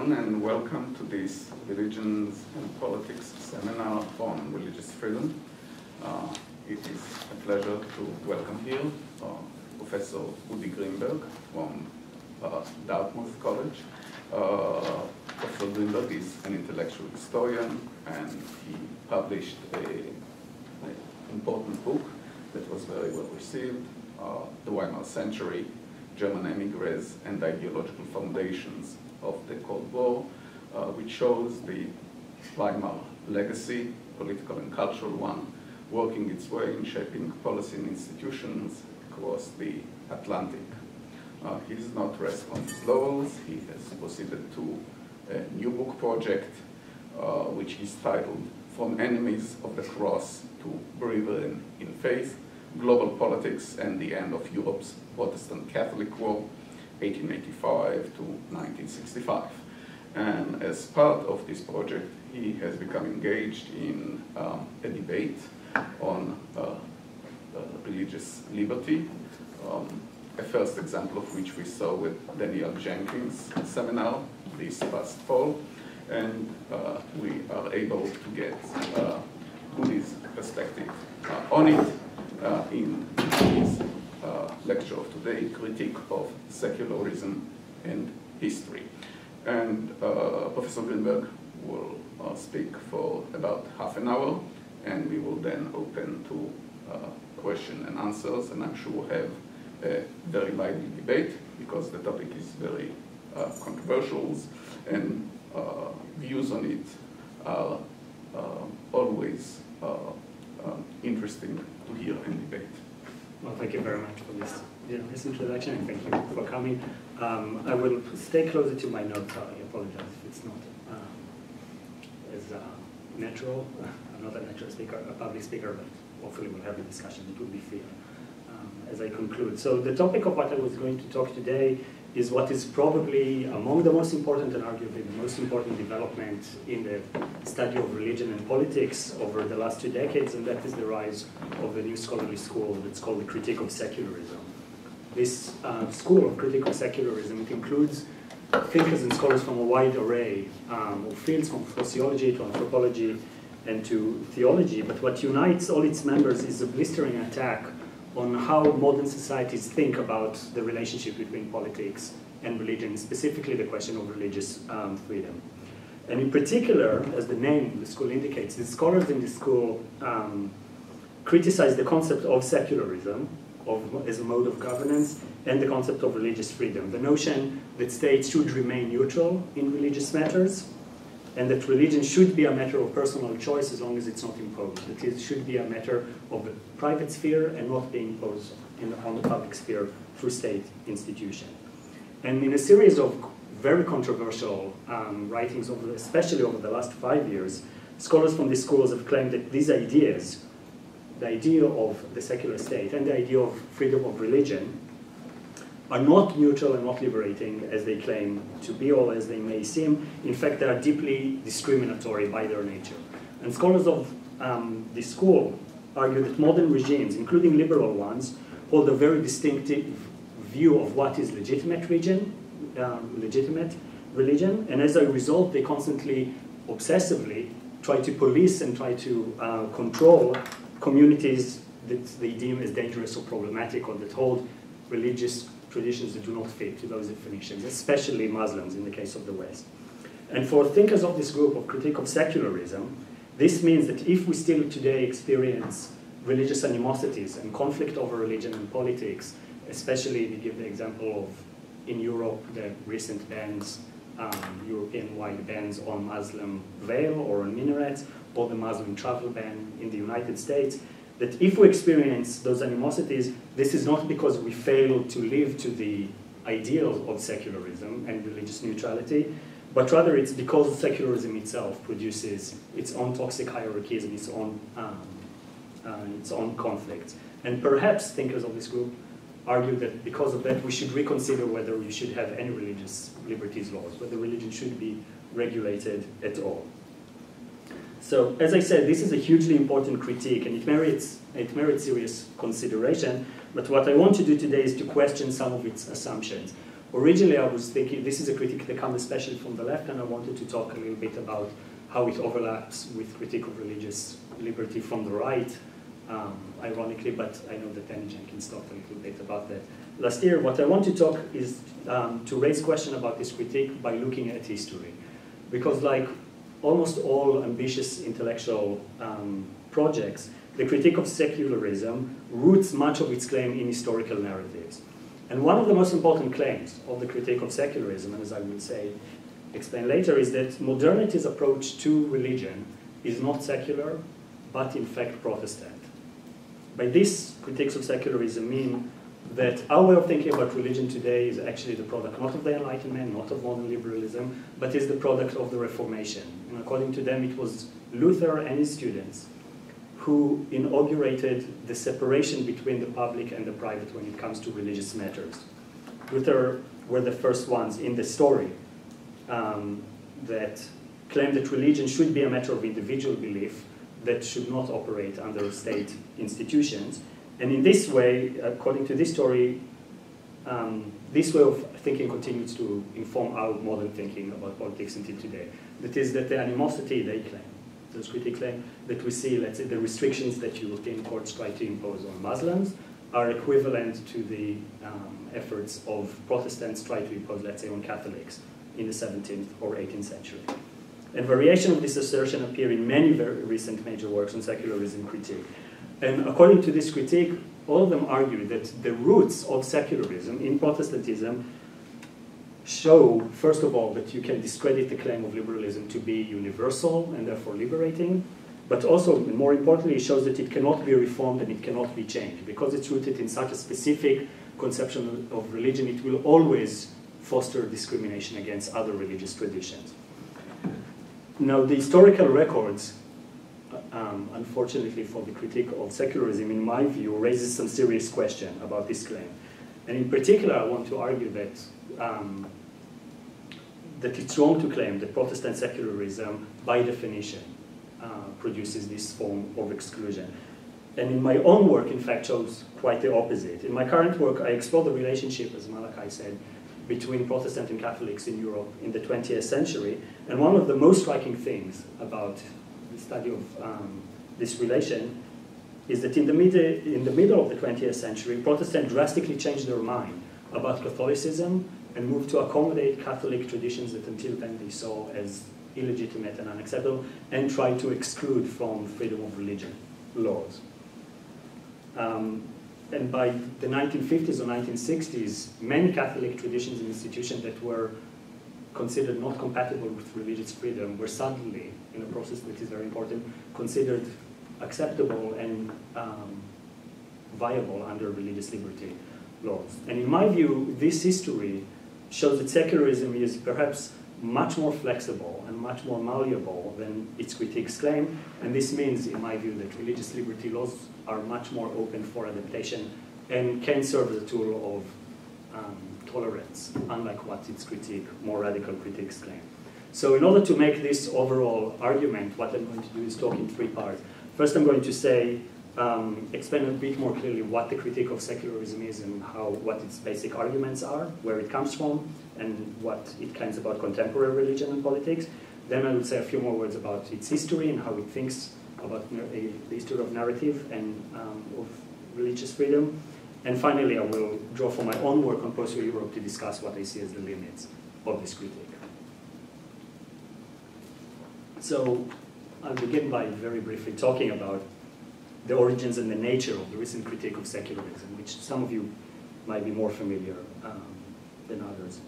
afternoon and welcome to this Religions and Politics seminar on religious freedom. It is a pleasure to welcome here Professor Udi Greenberg from Dartmouth College. Professor Greenberg is an intellectual historian and he published an important book that was very well received, The Weimar Century, German Emigres and Ideological Foundations of the Cold War, which shows the Weimar legacy, political and cultural one, working its way in shaping policy and institutions across the Atlantic. He does not rest on his laurels. He has proceeded to a new book project, which is titled From Enemies of the Cross to Brethren in Faith, Global Politics and the End of Europe's Protestant Catholic War, 1885 to 1965. And as part of this project, he has become engaged in a debate on religious liberty, a first example of which we saw with Daniel Jenkins' seminar this past fall, and we are able to get Udi's perspective on it in his lecture of today, Critic of Secularism and History. And Professor Greenberg will speak for about half an hour, and we will then open to question and answers, and I'm sure we'll have a very lively debate because the topic is very controversial, and views on it are always interesting to hear and debate. Well, thank you very much for this introduction, and thank you for coming. I will stay closer to my notes. I apologize if it's not as natural. I'm not a natural speaker, a public speaker, but hopefully we'll have a discussion. It will be free as I conclude. So the topic of what I was going to talk today is what is probably among the most important and arguably the most important development in the study of religion and politics over the last 2 decades, and that is the rise of a new scholarly school that's called the Critic of Secularism. This school of Critic of Secularism, it includes thinkers and scholars from a wide array of fields, from sociology to anthropology and to theology, but what unites all its members is a blistering attack on how modern societies think about the relationship between politics and religion, specifically the question of religious freedom. And in particular, as the name of the school indicates, the scholars in this school criticize the concept of secularism as a mode of governance and the concept of religious freedom, the notion that states should remain neutral in religious matters, and that religion should be a matter of personal choice as long as it's not imposed. That it should be a matter of the private sphere and not be imposed on the public sphere through state institution. And in a series of very controversial writings, especially over the last 5 years, scholars from these schools have claimed that these ideas, the idea of the secular state and the idea of freedom of religion, are not neutral and not liberating as they claim to be or as they may seem. In fact, they are deeply discriminatory by their nature. And scholars of this school argue that modern regimes, including liberal ones, hold a very distinctive view of what is legitimate religion, and as a result, they constantly, obsessively, try to police and try to control communities that they deem as dangerous or problematic, or that hold religious traditions that do not fit to those definitions, especially Muslims in the case of the West. And for thinkers of this group of Critique of Secularism, this means that if we still today experience religious animosities and conflict over religion and politics, especially to give the example of, in Europe, the recent bans, European-wide bans on Muslim veil or on minarets, or the Muslim travel ban in the United States, that if we experience those animosities, this is not because we fail to live to the ideal of secularism and religious neutrality, but rather it's because secularism itself produces its own toxic hierarchies and its own conflicts. And perhaps thinkers of this group argue that because of that we should reconsider whether we should have any religious liberties laws, whether religion should be regulated at all. So, as I said, this is a hugely important critique, and it merits serious consideration. But what I want to do today is to question some of its assumptions. Originally, I was thinking this is a critique that comes especially from the left, and I wanted to talk a little bit about how it overlaps with critique of religious liberty from the right, ironically, but I know that Danny Jenkins talked a little bit about that last year. What I want to talk is to raise question about this critique by looking at history. Because like almost all ambitious intellectual projects, the critique of secularism roots much of its claim in historical narratives. And one of the most important claims of the critique of secularism, and as I will say, explain later, is that modernity's approach to religion is not secular, but in fact Protestant. By this, critiques of secularism mean that our way of thinking about religion today is actually the product not of the Enlightenment, not of modern liberalism, but is the product of the Reformation. And according to them, it was Luther and his students who inaugurated the separation between the public and the private when it comes to religious matters. Luther were the first ones in the story that claimed that religion should be a matter of individual belief that should not operate under state institutions. And in this way, according to this story, this way of thinking continues to inform our modern thinking about politics until today. That is that the animosity they claim, those critics claim, that we see, let's say, the restrictions that European courts try to impose on Muslims are equivalent to the efforts of Protestants try to impose, let's say, on Catholics in the 17th or 18th century. And variation of this assertion appear in many very recent major works on secularism critique. And according to this critique, all of them argue that the roots of secularism in Protestantism show, first of all, that you can discredit the claim of liberalism to be universal and therefore liberating, but also, and more importantly, it shows that it cannot be reformed and it cannot be changed. Because it's rooted in such a specific conception of religion, it will always foster discrimination against other religious traditions. Now, the historical records, unfortunately for the critique of secularism, in my view, raises some serious question about this claim. And in particular, I want to argue that, that it's wrong to claim that Protestant secularism, by definition, produces this form of exclusion. And in my own work, in fact, shows quite the opposite. In my current work, I explore the relationship, as Malachi said, between Protestant and Catholics in Europe in the 20th century. And one of the most striking things about the study of this relation is that in the middle of the 20th century, Protestants drastically changed their mind about Catholicism and moved to accommodate Catholic traditions that until then they saw as illegitimate and unacceptable, and tried to exclude from freedom of religion laws. And by the 1950s or 1960s, many Catholic traditions and institutions that were considered not compatible with religious freedom were suddenly, in a process that is very important, considered acceptable and viable under religious liberty laws. And in my view, this history shows that secularism is perhaps much more flexible and much more malleable than its critiques claim, and this means, in my view, that religious liberty laws are much more open for adaptation and can serve as a tool of tolerance, unlike what its more radical critiques claim. So in order to make this overall argument, what I'm going to do is talk in three parts. First, I'm going to say, explain a bit more clearly what the critique of secularism is and what its basic arguments are, where it comes from, and what it claims about contemporary religion and politics. Then I will say a few more words about its history and how it thinks about the history of narrative and of religious freedom. And finally, I will draw from my own work on post-Europe to discuss what I see as the limits of this critique. So I'll begin by very briefly talking about the origins and the nature of the recent critique of secularism, which some of you might be more familiar than others.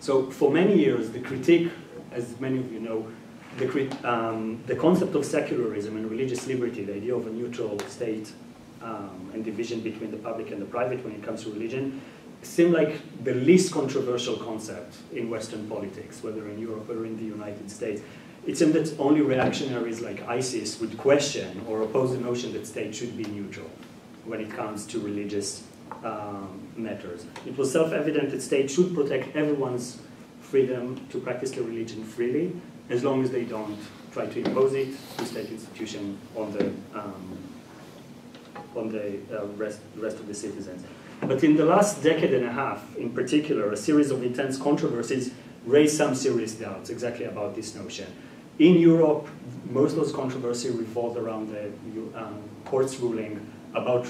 So for many years, the critique, as many of you know, the concept of secularism and religious liberty, the idea of a neutral state and division between the public and the private when it comes to religion, seemed like the least controversial concept in Western politics, whether in Europe or in the United States. It seemed that only reactionaries like ISIS would question or oppose the notion that states should be neutral when it comes to religious matters. It was self-evident that states should protect everyone's freedom to practice their religion freely, as long as they don't try to impose it to state institution on the rest of the citizens. But in the last decade and a half, in particular, a series of intense controversies raised some serious doubts exactly about this notion. In Europe, most of those controversies revolved around the court's ruling about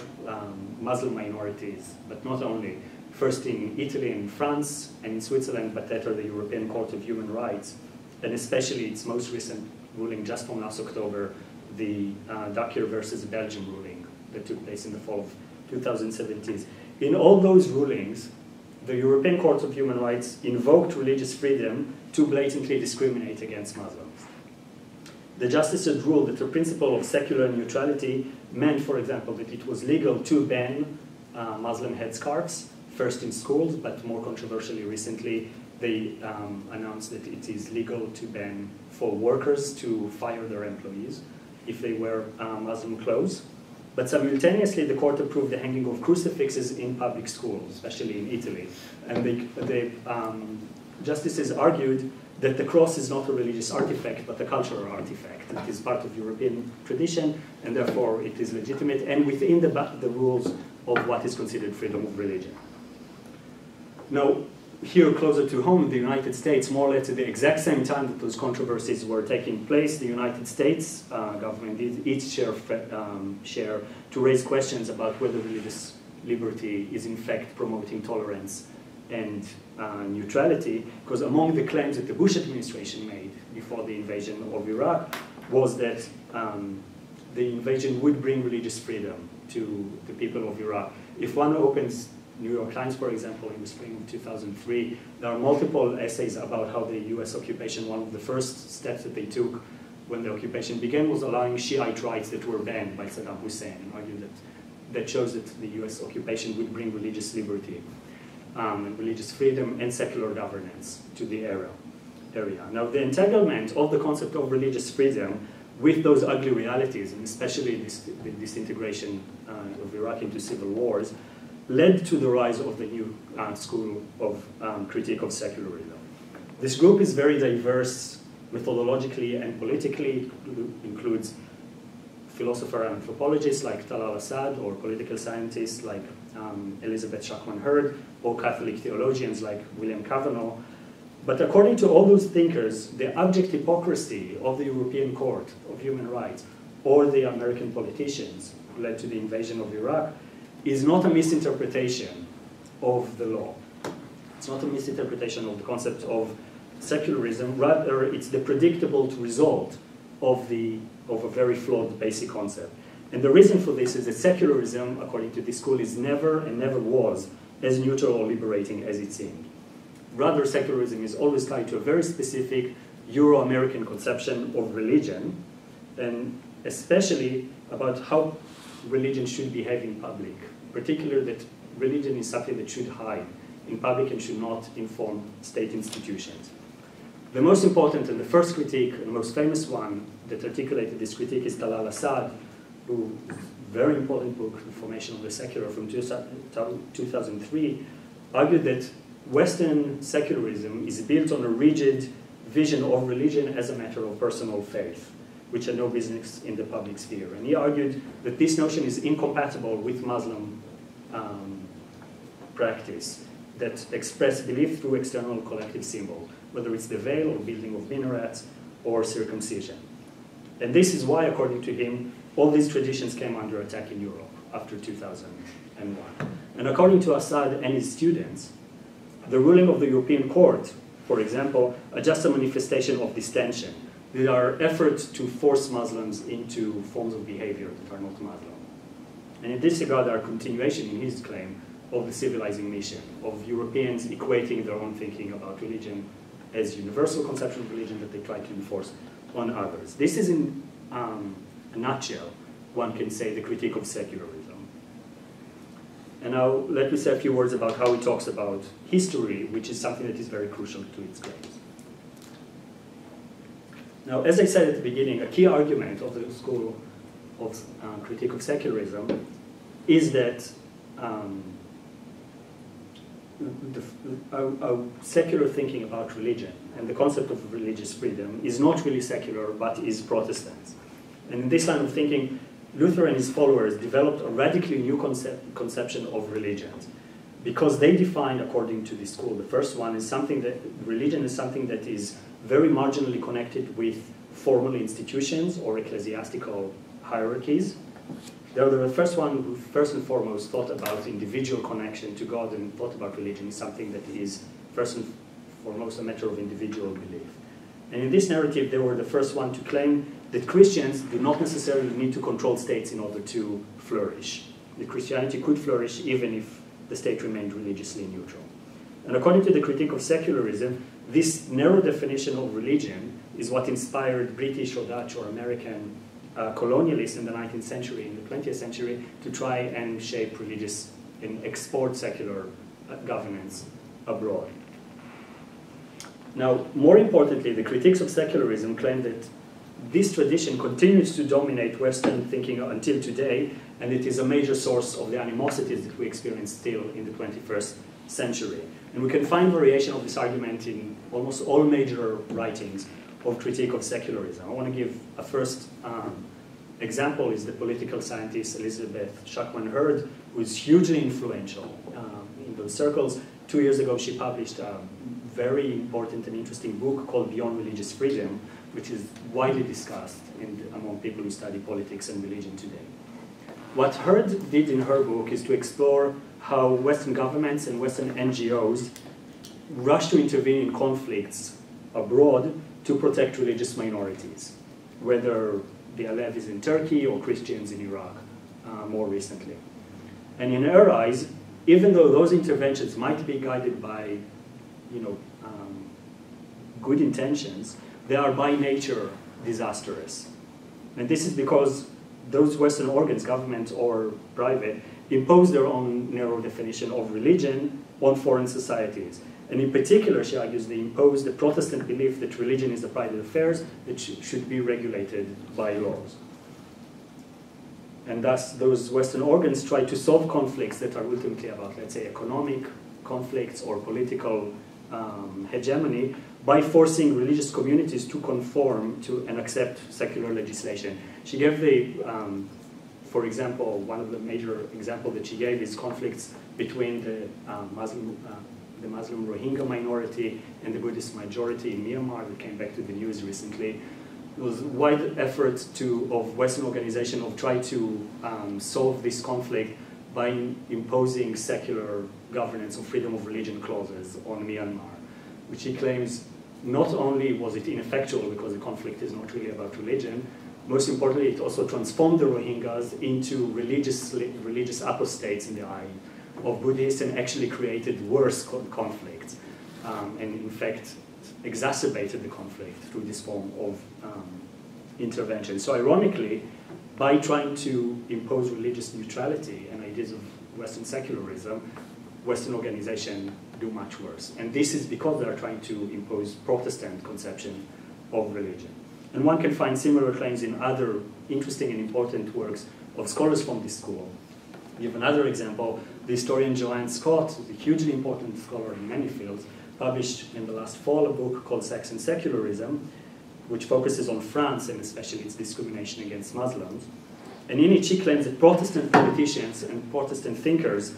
Muslim minorities, but not only. First in Italy and France, and in Switzerland, but later the European Court of Human Rights, and especially its most recent ruling just from last October, the Dakir versus Belgium ruling that took place in the fall of 2017. In all those rulings, the European Court of Human Rights invoked religious freedom to blatantly discriminate against Muslims. The justices ruled that the principle of secular neutrality meant, for example, that it was legal to ban Muslim headscarves, first in schools, but more controversially recently, they announced that it is legal to ban for workers to fire their employees if they wear Muslim clothes. But simultaneously, the court approved the hanging of crucifixes in public schools, especially in Italy. And the justices argued that the cross is not a religious artifact, but a cultural artifact. It is part of European tradition, and therefore it is legitimate, and within the rules of what is considered freedom of religion. Now, here closer to home, in the United States, more or less at the exact same time that those controversies were taking place, the United States government did its share to raise questions about whether religious liberty is in fact promoting tolerance and neutrality, because among the claims that the Bush administration made before the invasion of Iraq was that the invasion would bring religious freedom to the people of Iraq. If one opens New York Times, for example, in the spring of 2003, there are multiple essays about how the US occupation, one of the first steps that they took when the occupation began was allowing Shiite rights that were banned by Saddam Hussein, and argued that shows that the US occupation would bring religious liberty, and religious freedom and secular governance to the area. Now, the entanglement of the concept of religious freedom with those ugly realities, and especially the disintegration of Iraq into civil wars, led to the rise of the new school of critique of secularism. This group is very diverse methodologically and politically. It includes philosophers and anthropologists like Talal Asad, or political scientists like Elizabeth Chapman Hurd, or Catholic theologians like William Kavanaugh. But according to all those thinkers, the abject hypocrisy of the European Court of Human Rights or the American politicians who led to the invasion of Iraq is not a misinterpretation of the law. It's not a misinterpretation of the concept of secularism, rather it's the predictable result of a very flawed basic concept. And the reason for this is that secularism, according to this school, is never and never was as neutral or liberating as it seemed. Rather, secularism is always tied to a very specific Euro-American conception of religion, and especially about how religion should behave in public, particularly that religion is something that should hide in public and should not inform state institutions. The most important and the first critique, and the most famous one that articulated this critique is Talal Asad, who, very important book, The Formation of the Secular from 2003, argued that Western secularism is built on a rigid vision of religion as a matter of personal faith, which had no business in the public sphere. And he argued that this notion is incompatible with Muslim practice that express belief through external collective symbol, whether it's the veil or building of minarets or circumcision. And this is why, according to him, all these traditions came under attack in Europe after 2001. And according to Assad and his students, the ruling of the European Court, for example, are just a manifestation of this tension. They are efforts to force Muslims into forms of behavior that are not Muslim. And in this regard, are a continuation in his claim of the civilizing mission, of Europeans equating their own thinking about religion as universal conception of religion that they try to enforce on others. This is, in a nutshell, one can say, the critique of secularism. And now let me say a few words about how he talks about history, which is something that is very crucial to its claims. Now, as I said at the beginning, a key argument of the school of critique of secularism is that secular thinking about religion and the concept of religious freedom is not really secular, but is Protestant. And in this line of thinking, Luther and his followers developed a radically new conception of religion. because they define, according to this school, the first one is something that religion is something that is very marginally connected with formal institutions or ecclesiastical hierarchies. They were the first one who first and foremost thought about individual connection to God and thought about religion as something that is first and foremost a matter of individual belief. And in this narrative, they were the first one to claim that Christians do not necessarily need to control states in order to flourish. That Christianity could flourish even if the state remained religiously neutral. And according to the Critic of Secularism, this narrow definition of religion is what inspired British or Dutch or American colonialists in the 19th century, in the 20th century, to try and shape religious and export secular governance abroad. Now, more importantly, the critics of secularism claim that this tradition continues to dominate Western thinking until today, and it is a major source of the animosities that we experience still in the 21st century. And we can find variation of this argument in almost all major writings of critique of secularism. I want to give a first example is the political scientist Elizabeth Chapman, who is hugely influential in those circles. 2 years ago, she published a very important and interesting book called Beyond Religious Freedom, which is widely discussed among people who study politics and religion today. What Hurd did in her book is to explore how Western governments and Western NGOs rush to intervene in conflicts abroad to protect religious minorities, whether the Alev is in Turkey or Christians in Iraq more recently. And in her eyes, even though those interventions might be guided by good intentions, they are by nature disastrous. And this is because those Western organs, government or private, impose their own narrow definition of religion on foreign societies. And in particular, she argues, they impose the Protestant belief that religion is a private affair that should be regulated by laws. And thus, those Western organs try to solve conflicts that are ultimately about, let's say, economic conflicts or political hegemony by forcing religious communities to conform to and accept secular legislation. She gave for example, one of the major examples that she gave is conflicts between the Muslim Rohingya minority and the Buddhist majority in Myanmar that came back to the news recently. There was a wide effort of Western organization of trying to solve this conflict by imposing secular governance or freedom of religion clauses on Myanmar, which he claims not only was it ineffectual because the conflict is not really about religion, most importantly, it also transformed the Rohingyas into religious apostates in the eye of Buddhists and actually created worse conflicts and in fact exacerbated the conflict through this form of intervention. So ironically, by trying to impose religious neutrality and ideas of Western secularism, Western organizations do much worse. And this is because they are trying to impose Protestant conception of religion. And one can find similar claims in other interesting and important works of scholars from this school. I give another example. The historian Joanne Scott, who's a hugely important scholar in many fields, published in the last fall a book called Sex and Secularism, which focuses on France and especially its discrimination against Muslims. And in it she claims that Protestant politicians and Protestant thinkers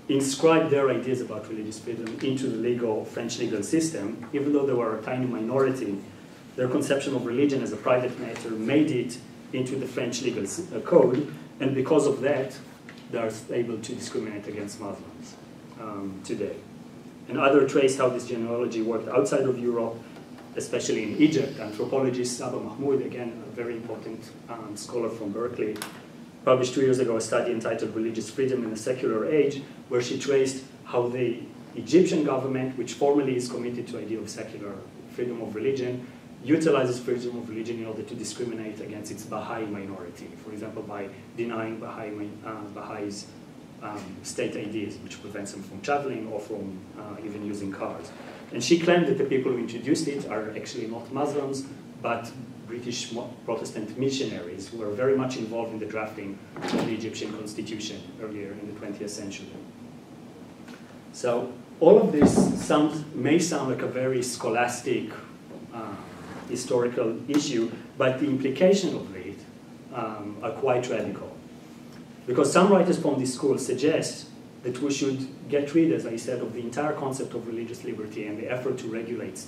inscribed their ideas about religious freedom into the French legal system, even though they were a tiny minority. Their conception of religion as a private matter made it into the French legal code, and because of that, they are able to discriminate against Muslims today. And others traced how this genealogy worked outside of Europe, especially in Egypt. Anthropologist Saba Mahmoud, again, a very important scholar from Berkeley, published 2 years ago a study entitled Religious Freedom in the Secular Age, where she traced how the Egyptian government, which formally is committed to the idea of secular freedom of religion, utilizes freedom of religion in order to discriminate against its Baha'i minority, for example, by denying Baha'is state IDs, which prevents them from traveling or from even using cars. And she claimed that the people who introduced it are actually not Muslims, but British Protestant missionaries who were very much involved in the drafting of the Egyptian constitution earlier in the 20th century. So all of this may sound like a very scholastic historical issue, but the implications of it are quite radical. Because some writers from this school suggest that we should get rid, as I said, of the entire concept of religious liberty and the effort to regulate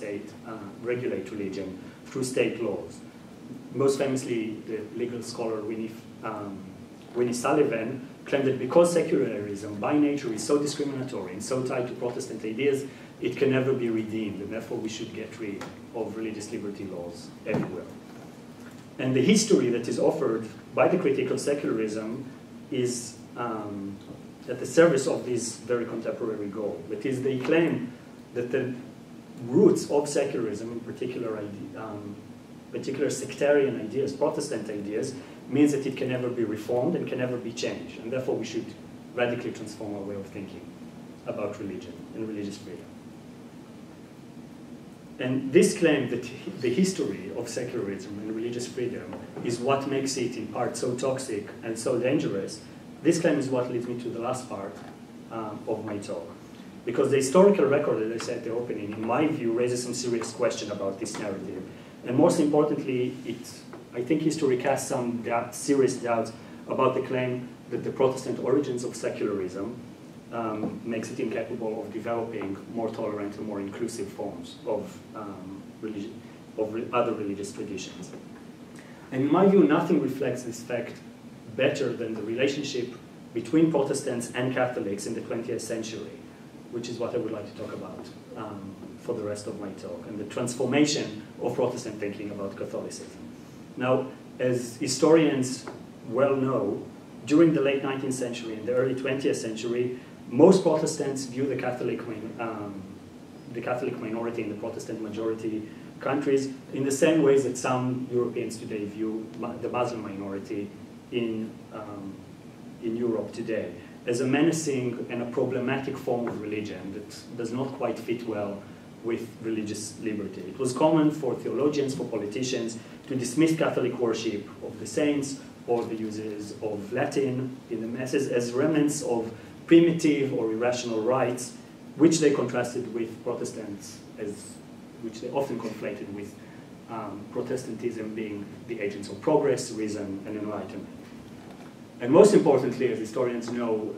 religion through state laws. Most famously, the legal scholar Winnie Sullivan claimed that because secularism by nature is so discriminatory and so tied to Protestant ideas, it can never be redeemed, and therefore we should get rid of religious liberty laws everywhere. And the history that is offered by the Critic of Secularism is at the service of this very contemporary goal. That is, they claim that the roots of secularism, in particular sectarian ideas, Protestant ideas, means that it can never be reformed and can never be changed. And therefore we should radically transform our way of thinking about religion and religious freedom. And this claim that the history of secularism and religious freedom is what makes it in part so toxic and so dangerous, this claim is what leads me to the last part of my talk. Because the historical record, as I said at the opening, in my view, raises some serious question about this narrative. And most importantly, I think history casts some serious doubts about the claim that the Protestant origins of secularism makes it incapable of developing more tolerant and more inclusive forms of other religious traditions. And in my view, nothing reflects this fact better than the relationship between Protestants and Catholics in the 20th century, which is what I would like to talk about for the rest of my talk, and the transformation of Protestant thinking about Catholicism. Now, as historians well know, during the late 19th century and the early 20th century, most Protestants view the Catholic minority in the Protestant majority countries in the same ways that some Europeans today view the Muslim minority in Europe today, as a menacing and a problematic form of religion that does not quite fit well with religious liberty. It was common for theologians, for politicians, to dismiss Catholic worship of the saints or the uses of Latin in the masses as remnants of primitive or irrational rites, which they contrasted with Protestants, which they often conflated with Protestantism being the agents of progress, reason, and enlightenment. And most importantly, as historians know,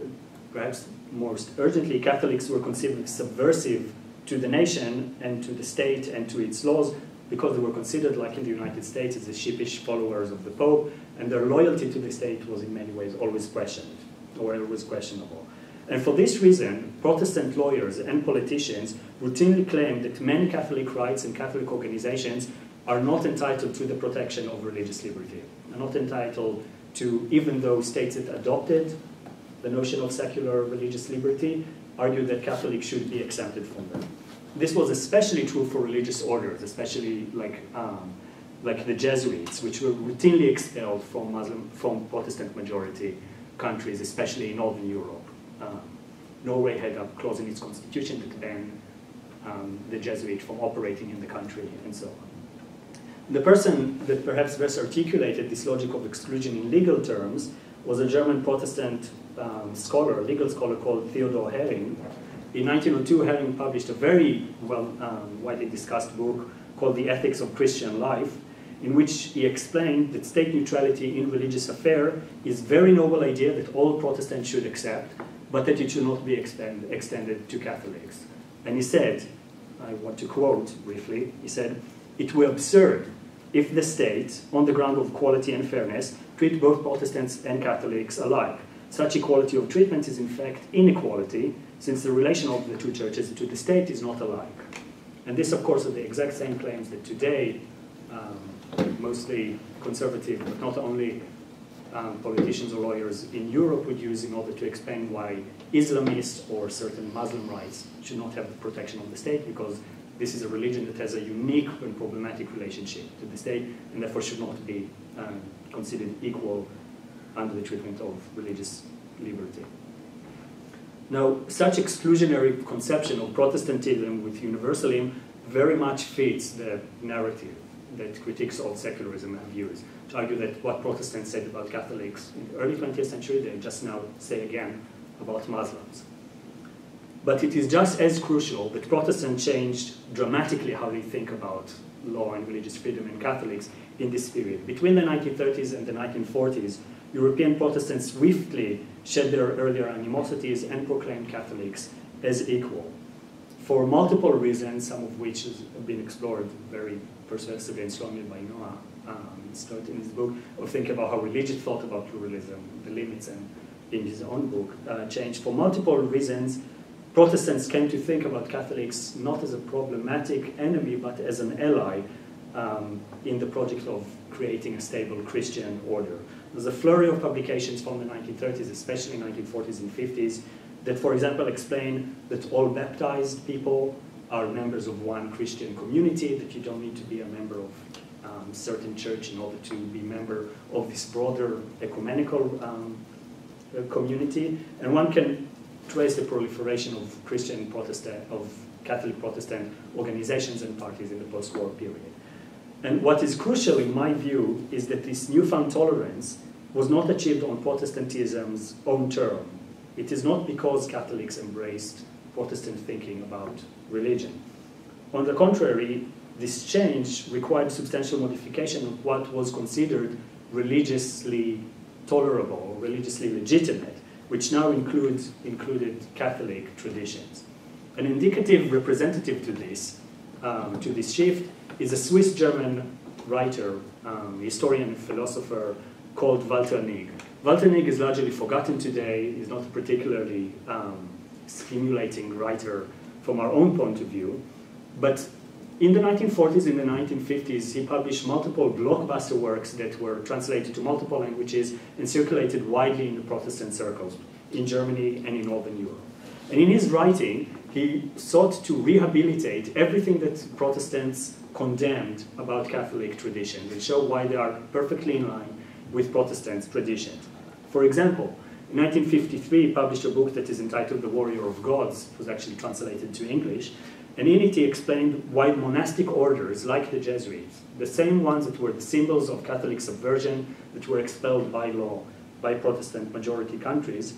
perhaps most urgently, Catholics were considered subversive to the nation and to the state and to its laws because they were considered, like in the United States, as the sheepish followers of the Pope, and their loyalty to the state was in many ways always questioned, or always questionable. And for this reason, Protestant lawyers and politicians routinely claim that many Catholic rights and Catholic organizations are not entitled to the protection of religious liberty, are not entitled to, even though states that adopted the notion of secular religious liberty, argue that Catholics should be exempted from them. This was especially true for religious orders, especially like the Jesuits, which were routinely expelled from Protestant majority countries, especially in Northern Europe. Norway had a clause in its constitution that banned the Jesuit from operating in the country, and so on. The person that perhaps best articulated this logic of exclusion in legal terms was a German Protestant legal scholar called Theodor Hering. In 1902, Hering published a very widely discussed book called The Ethics of Christian Life, in which he explained that state neutrality in religious affairs is a very noble idea that all Protestants should accept, but that it should not be extended to Catholics. And he said, I want to quote briefly, he said, "It were absurd if the state, on the ground of equality and fairness, treat both Protestants and Catholics alike. Such equality of treatment is in fact inequality, since the relation of the two churches to the state is not alike." And this, of course, are the exact same claims that today mostly conservative, but not only politicians or lawyers in Europe would use in order to explain why Islamists or certain Muslim rights should not have the protection of the state, because this is a religion that has a unique and problematic relationship to the state, and therefore should not be considered equal under the treatment of religious liberty. Now, such exclusionary conception of Protestantism with universalism very much fits the narrative that critics of secularism have used, to argue that what Protestants said about Catholics in the early 20th century, they just now say again about Muslims. But it is just as crucial that Protestants changed dramatically how they think about law and religious freedom in Catholics in this period. Between the 1930s and the 1940s, European Protestants swiftly shed their earlier animosities and proclaimed Catholics as equal. For multiple reasons, some of which have been explored very persuasively and strongly by Noah in his book, or think about how religious thought about pluralism, the limits, and in his own book, changed. For multiple reasons, Protestants came to think about Catholics not as a problematic enemy, but as an ally in the project of creating a stable Christian order. There's a flurry of publications from the 1930s, especially 1940s and 50s, that, for example, explain that all baptized people are members of one Christian community, that you don't need to be a member of certain church in order to be a member of this broader ecumenical community. And one can trace the proliferation of Catholic Protestant organizations and parties in the post-war period. And what is crucial, in my view, is that this newfound tolerance was not achieved on Protestantism's own term. It is not because Catholics embraced Protestant thinking about religion. On the contrary, this change required substantial modification of what was considered religiously tolerable, religiously legitimate, which now included Catholic traditions. An indicative representative to this shift is a Swiss-German writer, historian and philosopher called Walter Nigg. Walter Nigg is largely forgotten today. He's not a particularly stimulating writer from our own point of view, but in the 1940s, in the 1950s, he published multiple blockbuster works that were translated to multiple languages and circulated widely in the Protestant circles in Germany and in Northern Europe. And in his writing, he sought to rehabilitate everything that Protestants condemned about Catholic tradition and show why they are perfectly in line with Protestant traditions. For example, in 1953, he published a book that is entitled The Warrior of Gods. It was actually translated to English. And in it, he explained why monastic orders, like the Jesuits, the same ones that were the symbols of Catholic subversion, that were expelled by law by Protestant majority countries,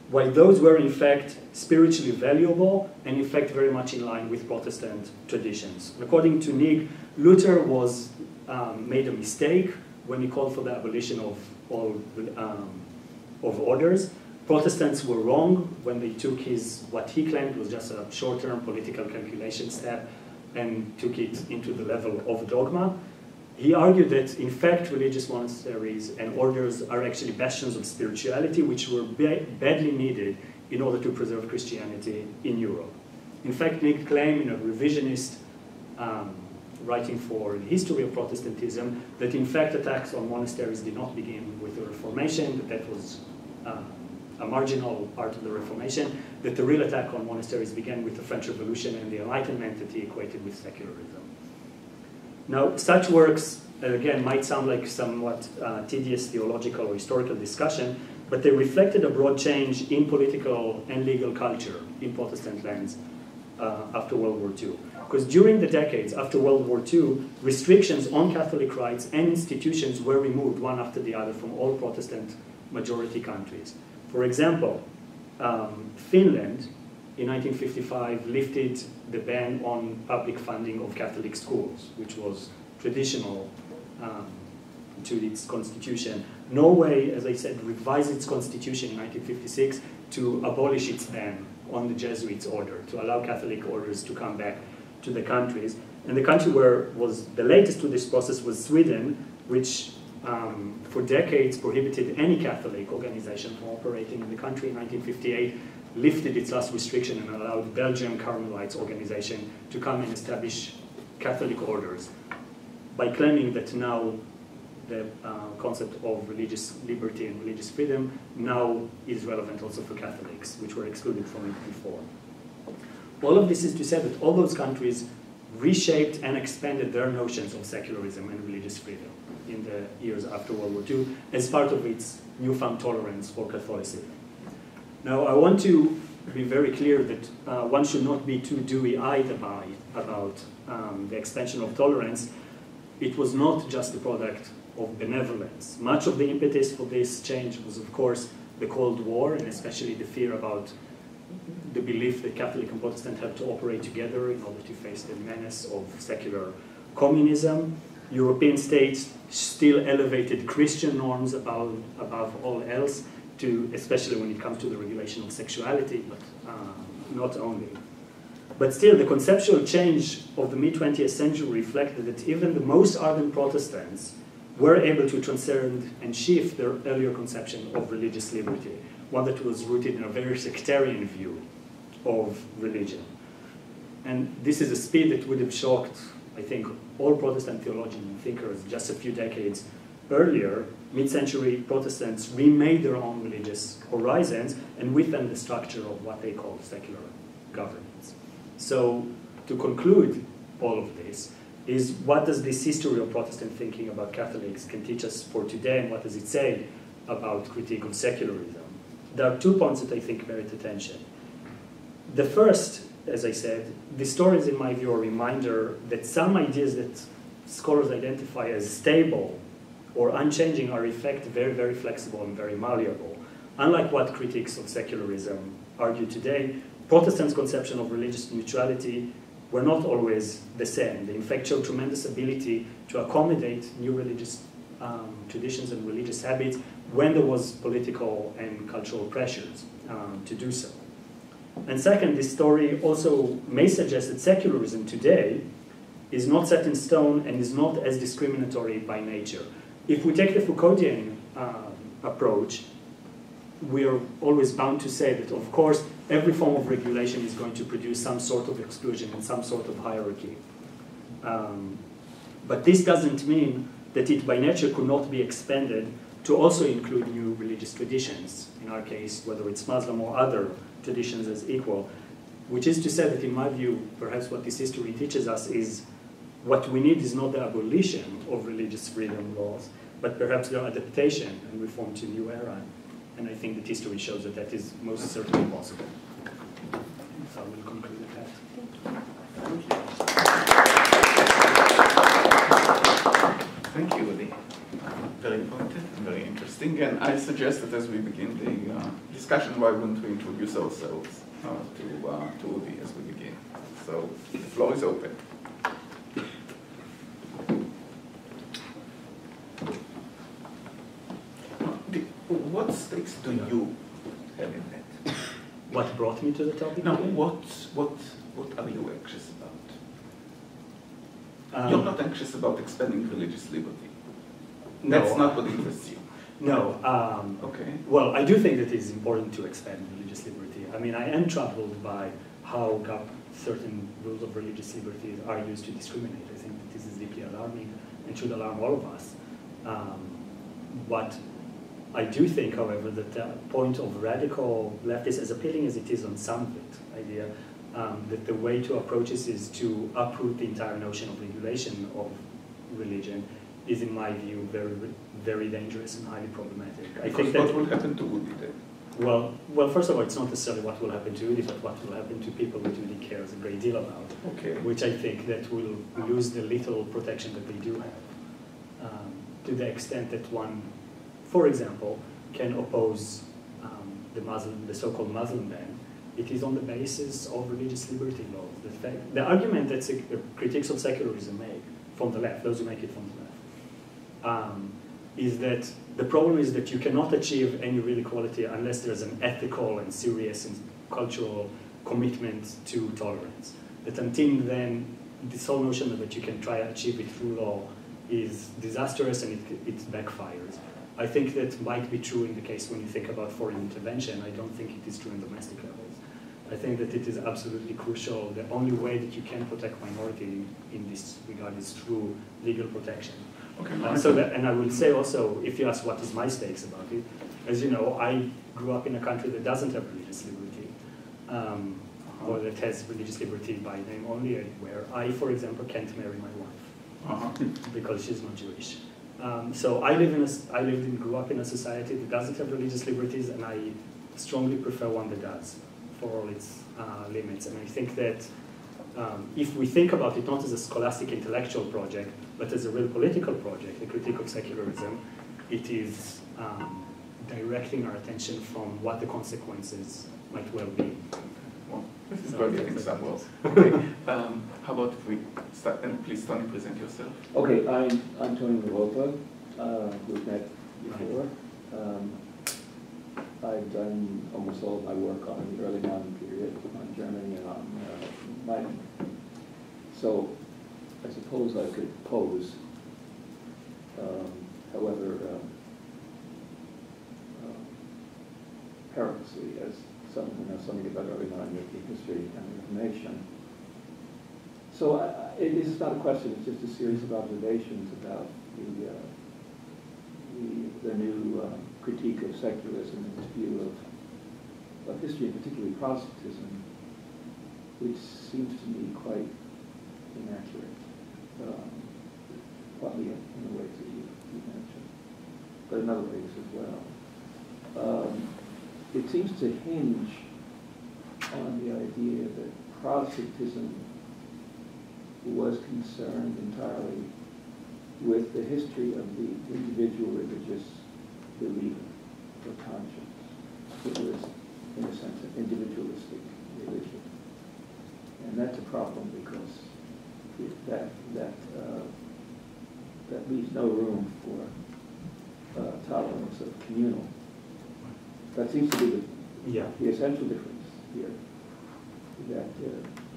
why those were in fact spiritually valuable and in fact very much in line with Protestant traditions. According to Nigg, Luther made a mistake when he called for the abolition of all of orders. Protestants were wrong when they took what he claimed was just a short-term political calculation step and took it into the level of dogma. He argued that, in fact, religious monasteries and orders are actually bastions of spirituality which were badly needed in order to preserve Christianity in Europe. In fact, Nigg claimed in a revisionist writing for the history of Protestantism that, in fact, attacks on monasteries did not begin with the Reformation, that was a marginal part of the Reformation, that the real attack on monasteries began with the French Revolution and the Enlightenment that he equated with secularism. Now, such works, again, might sound like somewhat tedious theological or historical discussion, but they reflected a broad change in political and legal culture in Protestant lands after World War II. Because during the decades after World War II, restrictions on Catholic rights and institutions were removed one after the other from all Protestant majority countries. For example, Finland in 1955 lifted the ban on public funding of Catholic schools, which was traditional to its constitution. Norway, as I said, revised its constitution in 1956 to abolish its ban on the Jesuits' order, to allow Catholic orders to come back to the countries. And the country where was the latest to this process was Sweden, which for decades prohibited any Catholic organization from operating in the country. In 1958, lifted its last restriction and allowed Belgian Carmelites organization to come and establish Catholic orders by claiming that now the concept of religious liberty and religious freedom now is relevant also for Catholics, which were excluded from it before. All of this is to say that all those countries reshaped and expanded their notions of secularism and religious freedom in the years after World War II as part of its newfound tolerance for Catholicism. Now, I want to be very clear that one should not be too dewy-eyed about the expansion of tolerance. It was not just the product of benevolence. Much of the impetus for this change was, of course, the Cold War, and especially the fear about the belief that Catholic and Protestant had to operate together in order to face the menace of secular communism. European states still elevated Christian norms above all else, especially when it comes to the regulation of sexuality, but not only. But still, the conceptual change of the mid-20th century reflected that even the most ardent Protestants were able to transcend and shift their earlier conception of religious liberty, one that was rooted in a very sectarian view of religion. And this is a speed that would have shocked, I think, all Protestant theologians and thinkers just a few decades earlier. Mid-century Protestants remade their own religious horizons, and with them the structure of what they call secular governance. So, to conclude all of this, is what does this history of Protestant thinking about Catholics can teach us for today, and what does it say about critique of secularism? There are 2 points that I think merit attention. The first, as I said, the stories, in my view, are a reminder that some ideas that scholars identify as stable or unchanging are in fact very, very flexible and very malleable. Unlike what critics of secularism argue today, Protestants' conception of religious neutrality were not always the same. They in fact showed tremendous ability to accommodate new religious traditions and religious habits when there was political and cultural pressures to do so. And second, this story also may suggest that secularism today is not set in stone and is not as discriminatory by nature. If we take the Foucauldian approach, we are always bound to say that, of course, every form of regulation is going to produce some sort of exclusion and some sort of hierarchy. But this doesn't mean that it by nature could not be expanded to also include new religious traditions, in our case, whether it's Muslim or other traditions as equal, which is to say that, in my view, perhaps what this history teaches us is what we need is not the abolition of religious freedom laws, but perhaps their adaptation and reform to a new era. And I think that history shows that that is most certainly possible. So I will conclude with that. Thank you. Thank you, Udi. Very pointed and very interesting. And I suggest that as we begin the discussion, why wouldn't we introduce ourselves to Udi as we begin? So the floor is open. What stakes do you have in that? What brought me to the topic? No, what are you anxious about? You're not anxious about expanding religious liberty. No, that's not what interests you. No. Okay. Well, I do think that it is important to expand religious liberty. I mean, I am troubled by how certain rules of religious liberty are used to discriminate. I think that this is deeply alarming and should alarm all of us. What I do think, however, that the point of radical leftists, as appealing as it is on some of it, idea that the way to approach this is to uproot the entire notion of regulation of religion is, in my view, very, very dangerous and highly problematic. I think that what will happen to Udi then? Well, first of all, it's not necessarily what will happen to Udi, but what will happen to people that Udi cares a great deal about. Okay. Which I think that will lose the little protection that they do have, to the extent that one, for example, can oppose the so-called Muslim ban. It is on the basis of religious liberty laws. The argument that critics of secularism make from the left, those who make it from the left, is that the problem is that you cannot achieve any real equality unless there's an ethical and serious and cultural commitment to tolerance. That until then, this whole notion that you can try to achieve it through law is disastrous and it backfires. I think that might be true in the case when you think about foreign intervention. I don't think it is true in domestic levels. I think that it is absolutely crucial. The only way that you can protect minority in this regard is through legal protection. Okay. And I will say also, if you ask what is my stakes about it, as you know, I grew up in a country that doesn't have religious liberty, or that has religious liberty by name only, where I, for example, can't marry my wife because she's not Jewish. So I grew up in a society that doesn't have religious liberties, and I strongly prefer one that does, for all its limits. And I think that if we think about it not as a scholastic intellectual project, but as a real political project, the critique of secularism, it is directing our attention from what the consequences might well be. Well, this is very good example. Okay. How about if we start, and please, Tony, present yourself. Okay, I'm Tony Roper. We've met before. I've done almost all of my work on the early modern period, on Germany and on Leiden. So I suppose I could pose, however perilously, as someone who knows something about early modern European history and Reformation. So it is not a question, it's just a series of observations about the new critique of secularism and its view of history, and particularly Protestantism, which seems to me quite inaccurate, partly in the ways that you mentioned, but in other ways as well. It seems to hinge on the idea that Protestantism was concerned entirely with the history of the individual religious believer or conscience. It was, in a sense, an individualistic religion. And that's a problem because that leaves no room for tolerance of communal. That seems to be the essential difference here, that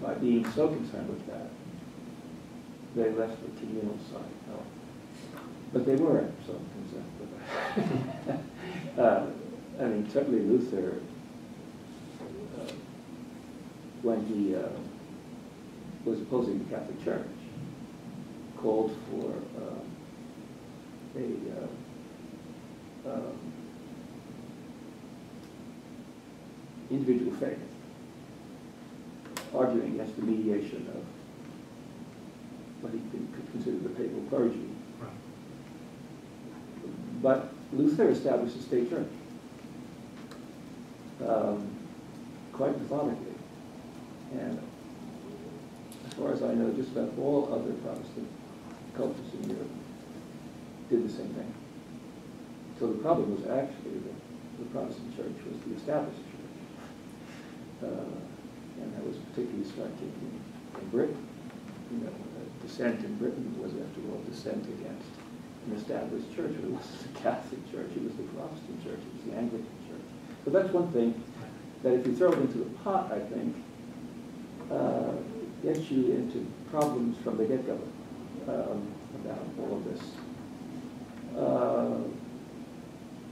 by being so concerned with that, they left the communal side out. But they were so concerned with that. I mean, certainly Luther, when he was opposing the Catholic Church, called for individual faith, arguing against the mediation of what he could consider the papal clergy. Right. But Luther established a state church, quite methodically. And as far as I know, just about all other Protestant cultures in Europe did the same thing. So the problem was actually that the Protestant church was the established church. And that was particularly striking in Britain. You know, dissent in Britain was, after all, dissent against an established church. It was the Catholic Church, it was the Protestant Church, it was the Anglican Church. But that's one thing that if you throw it into the pot, I think, gets you into problems from the get-go about all of this.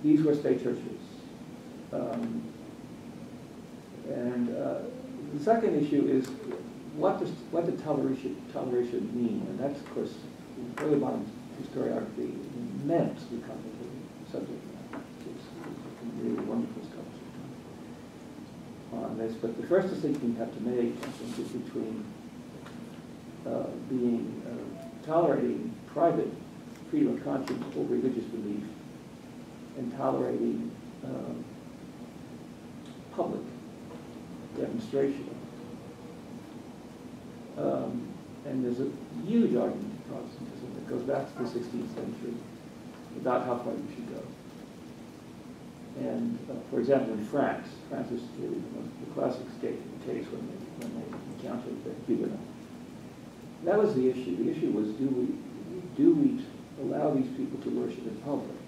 These were state churches. The second issue is what did toleration mean? And that's, of course, in early modern historiography, an immensely complicated subject matter. It's really wonderful scholars on this. But the first distinction you have to make, I think, is between tolerating private freedom of conscience or religious belief and tolerating public demonstration. And there's a huge argument in Protestantism that goes back to the 16th century about how far you should go. And for example, in France is really the classic case when they encountered the Huguenots. That was the issue. The issue was, do we allow these people to worship in public?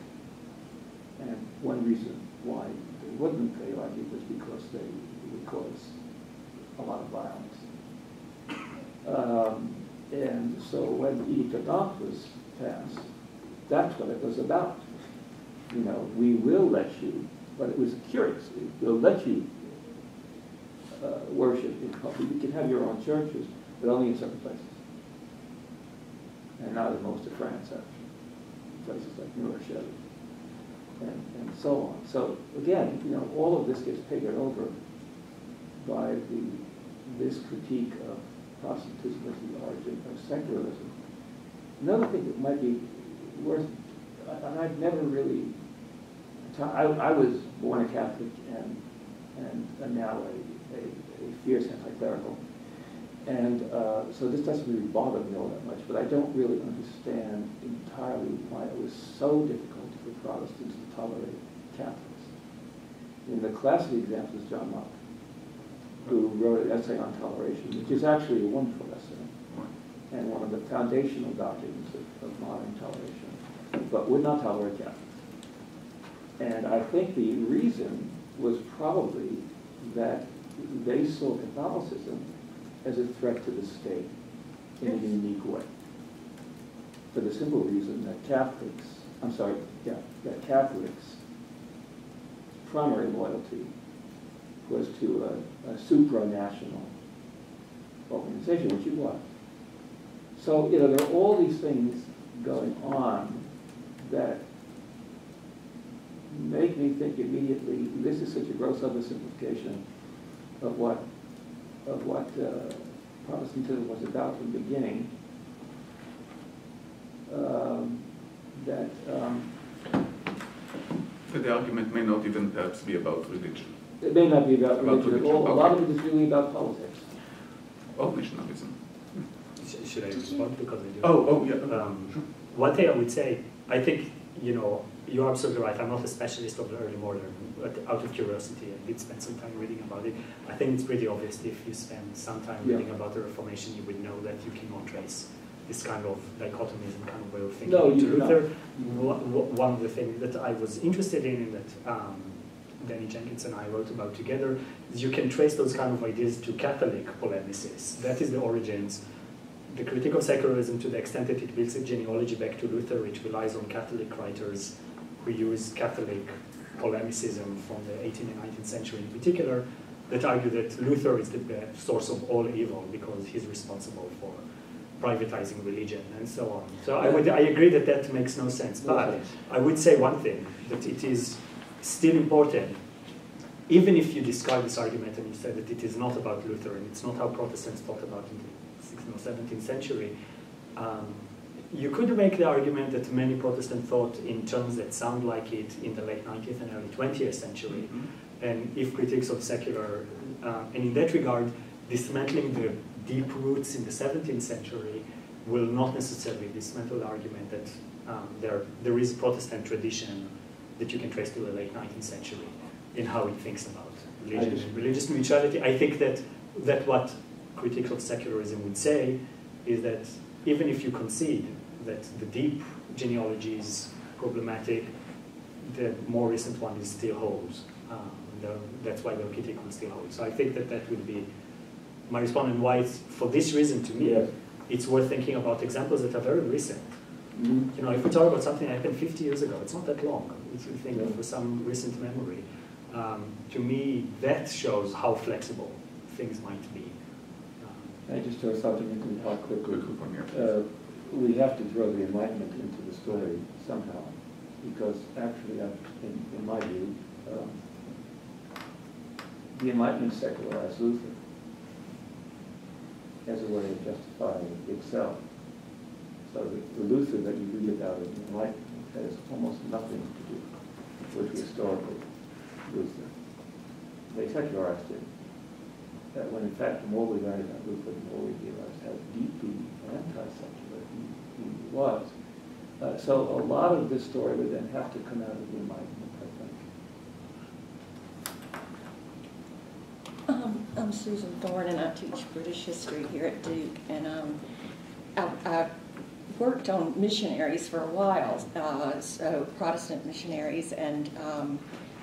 And one reason why they wouldn't, they argued, was because they would cause a lot of violence. And so when the Edict of Dartmouth was passed, that's what it was about. You know, we will let you, but it was curious. We'll let you worship in public. You can have your own churches, but only in certain places. And now that most of France have places like New Rochelle and so on. So again, you know, all of this gets papered over by this critique of Protestantism as the origin of secularism. Another thing that might be worth, and I've never really, I was born a Catholic and now a fierce anti-clerical. And so this doesn't really bother me all that much, but I don't really understand entirely why it was so difficult for Protestants to tolerate Catholics. And the classic example is John Locke, who wrote an essay on toleration, which is actually a wonderful essay, and one of the foundational doctrines of modern toleration, but would not tolerate Catholics. And I think the reason was probably that they saw Catholicism as a threat to the state in a unique way. For the simple reason that Catholics' primary loyalty was to a supranational organization, which it was. So, there are all these things going on that make me think immediately, this is such a gross oversimplification of what Protestantism was about from the beginning, But the argument may not even perhaps be about religion. It may not be about religion at all. A lot of it is really about politics. Or nationalism. Should I respond? Because I do. Yeah. One thing I would say, I think, you're absolutely right. I'm not a specialist of the early modern, but out of curiosity, I did spend some time reading about it. I think it's pretty obvious if you spend some time reading about the Reformation, you would know that you cannot trace this kind of dichotomism kind of way of thinking to Luther. One of the things that I was interested in that Danny Jenkins and I wrote about together is you can trace those kind of ideas to Catholic polemicists. That is the origins. The Critic of Secularism, to the extent that it builds a genealogy back to Luther, it relies on Catholic writers who use Catholic polemicism from the 18th and 19th century in particular, that argue that Luther is the source of all evil because he's responsible for privatizing religion and so on. So I agree that that makes no sense, but I would say one thing, that it is still important, even if you discard this argument and you say that it is not about Luther and it's not how Protestants thought about it in the 16th or 17th century, you could make the argument that many Protestants thought in terms that sound like it in the late 19th and early 20th century. And if critics of secular, and in that regard, dismantling the deep roots in the 17th century will not necessarily dismantle the argument that there is Protestant tradition that you can trace to the late 19th century in how it thinks about religion and religious mutuality. I think that what critics of secularism would say is that even if you concede that the deep genealogy is problematic, the more recent one is still holds. That's why the critic will still hold. So I think that would be my response, and why it's, for this reason, to me, it's worth thinking about examples that are very recent. If we talk about something that happened 50 years ago, it's not that long. If you think of some recent memory, to me, that shows how flexible things might be. I just throw something into the hot quickly. We have to throw the Enlightenment into the story somehow, because actually, in my view, the Enlightenment secularized Luther as a way of justifying itself. So the Luther that you read about in the Enlightenment has almost nothing to do with the historical Luther. They secularized it. When in fact, the more we learn about Luther, the more we realize how deeply anti-secular he was. So a lot of this story would then have to come out of the Enlightenment, I think. I'm Susan Thorne, and I teach British history here at Duke. And I worked on missionaries for a while, so Protestant missionaries, and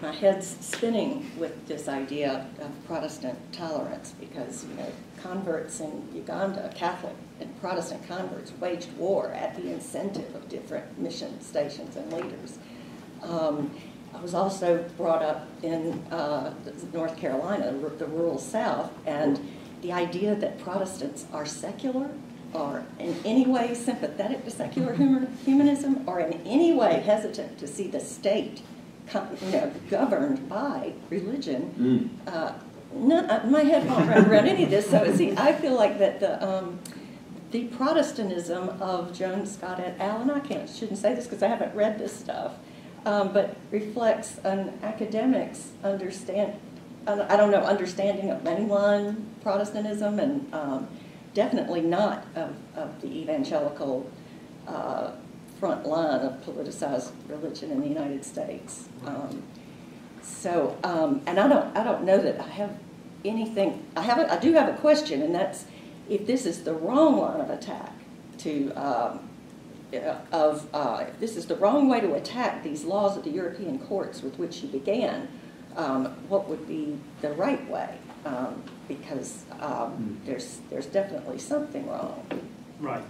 my head's spinning with this idea of Protestant tolerance because, converts in Uganda, Catholic and Protestant converts, waged war at the incentive of different mission stations and leaders. I was also brought up in North Carolina, the rural South, and the idea that Protestants are secular, or in any way sympathetic to secular humanism, or in any way hesitant to see the state governed by religion. My head won't run around any of this. So see, I feel like that the Protestantism of Joan Scott et al., and I shouldn't say this because I haven't read this stuff, but reflects an academic's understanding of mainline Protestantism, and definitely not of the evangelical front line of politicized religion in the United States. And I don't know that I have anything. I do have a question, and that's if this is the wrong line of attack if this is the wrong way to attack these laws of the European courts with which you began, what would be the right way, because there's definitely something wrong. Right.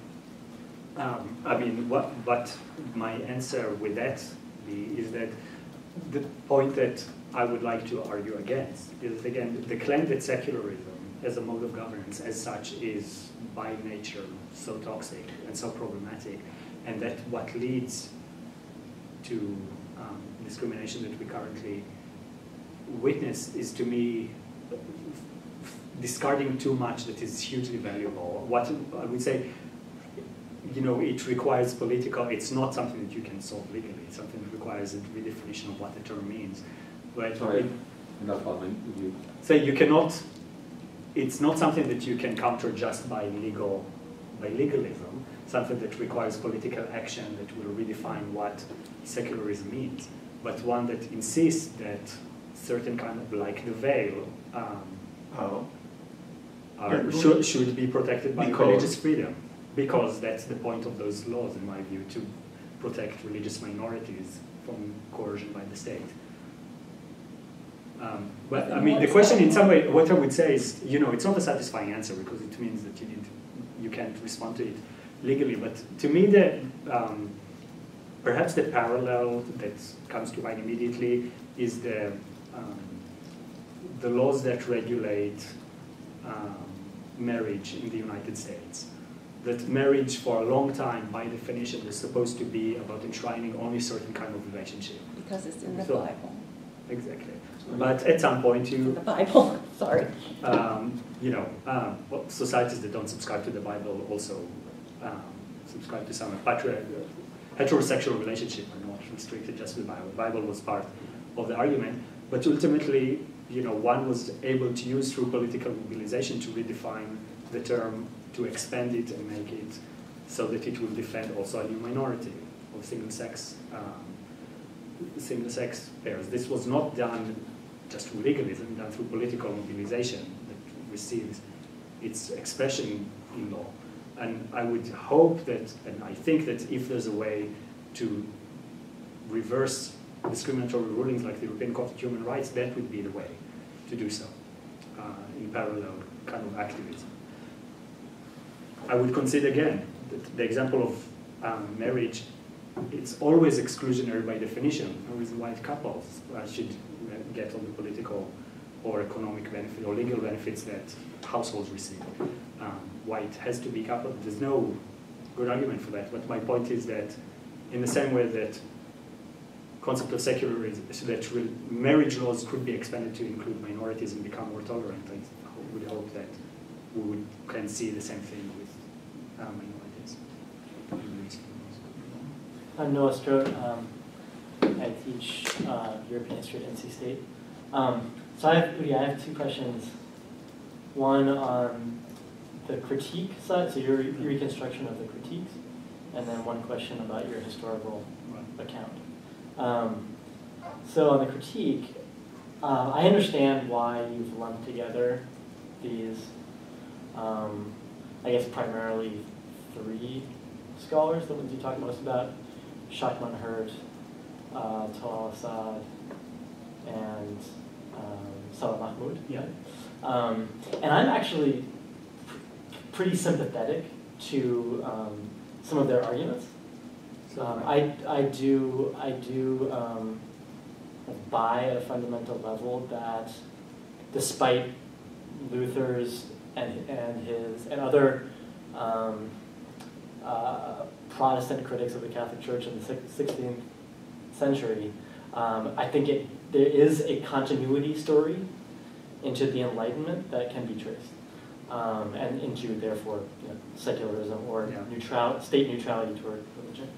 I mean, what my answer with that is that the point that I would like to argue against is, again, the claim that secularism as a mode of governance as such is by nature so toxic and so problematic, and that what leads to discrimination that we currently witness is, to me, discarding too much that is hugely valuable. What I would say, you know, it requires political, it's not something that you can solve legally, it's something that requires a redefinition of what the term means. But Sorry, not following you. So you cannot, it's not something that you can counter just by legalism, something that requires political action that will redefine what secularism means, but one that insists that certain kind of, like the veil, should be protected by religious freedom, because that's the point of those laws, in my view, to protect religious minorities from coercion by the state. But I mean, the question in some way, what I would say is, you know, it's not a satisfying answer because it means that you can't respond to it legally. But to me, perhaps the parallel that comes to mind immediately is the laws that regulate marriage in the United States. That marriage for a long time, by definition, is supposed to be about enshrining only certain kind of relationship. Because it's in the Bible. Exactly. But at some point the Bible, sorry. You know, societies that don't subscribe to the Bible also subscribe to some heterosexual relationship are not restricted just to the Bible. The Bible was part of the argument, but ultimately, you know, one was able to use through political mobilization to redefine the term, to expand it and make it so that it will defend also a new minority of single-sex pairs. This was not done just through legalism, done through political mobilization that receives its expression in law. And I would hope that, and I think that if there's a way to reverse discriminatory rulings like the European Court of Human Rights, that would be the way to do so, in parallel kind of activism. I would consider again that the example of marriage, it's always exclusionary by definition. No reason why couples should get on the political or economic benefit or legal benefits that households receive. Why it has to be coupled, there's no good argument for that. But my point is that in the same way that concept of secularism, so that marriage laws could be expanded to include minorities and become more tolerant, I would hope that we can see the same thing with minorities. I'm Noah Strode. I teach European history at NC State. So I have two questions. One on the critique side, so your reconstruction of the critiques, and then one question about your historical account. So on the critique, I understand why you've lumped together these, I guess primarily three scholars, the ones you talk most about, Chapman, Talal Asad, and Salah Mahmoud. Yeah. And I'm actually pretty sympathetic to some of their arguments. I do buy at a fundamental level that despite Luther's and other Protestant critics of the Catholic Church in the 16th century, I think there is a continuity story into the Enlightenment that can be traced, and into, therefore, secularism or state neutrality toward religion.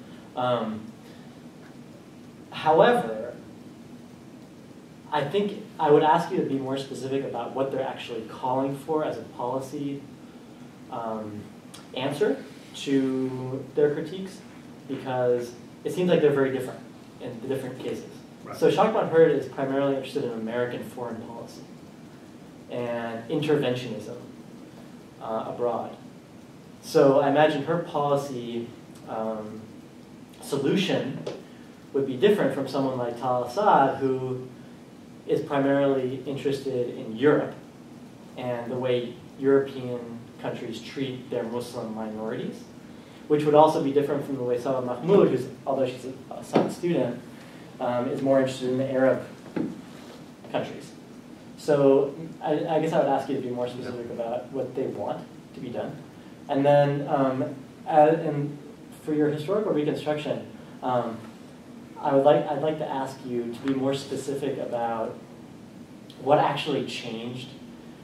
However, I think I would ask you to be more specific about what they're actually calling for as a policy answer to their critiques, because it seems like they're very different in the different cases. Right. So Chapman Hurd is primarily interested in American foreign policy and interventionism abroad. So I imagine her policy solution would be different from someone like Talal Asad, who is primarily interested in Europe and the way European countries treat their Muslim minorities, which would also be different from the way Salah Mahmoud, who's, although she's a science student, is more interested in the Arab countries. So I guess I would ask you to be more specific about what they want to be done. And then for your historical reconstruction, I'd like to ask you to be more specific about what actually changed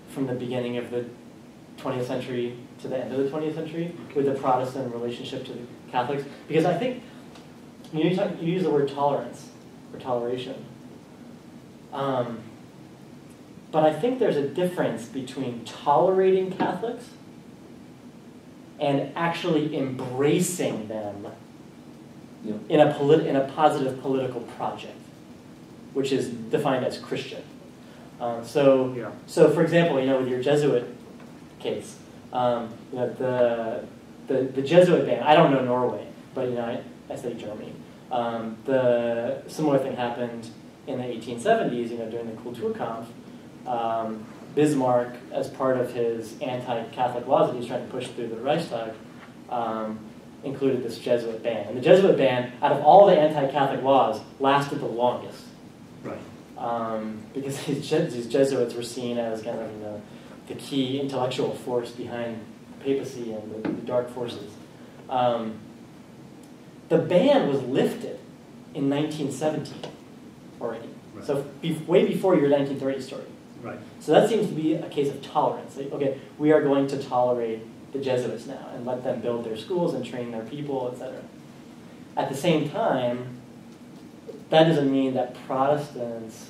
from the beginning of the 20th century to the end of the 20th century with the Protestant relationship to the Catholics. Because I think you use the word tolerance or toleration. But I think there's a difference between tolerating Catholics and actually embracing them in a positive political project, which is defined as Christian. So for example, with your Jesuit case, the Jesuit ban. I don't know Norway, but I studied Germany. The similar thing happened in the 1870s. During the Kulturkampf. Bismarck, as part of his anti-Catholic laws that he was trying to push through the Reichstag, included this Jesuit ban. And the Jesuit ban, out of all the anti-Catholic laws, lasted the longest. Right. Because these Jesuits were seen as kind of the key intellectual force behind papacy and the dark forces. The ban was lifted in 1917 already. Right. So way before your 1930 story. Right. So that seems to be a case of tolerance. Like, okay, we are going to tolerate the Jesuits now and let them build their schools and train their people, etc. At the same time, that doesn't mean that Protestants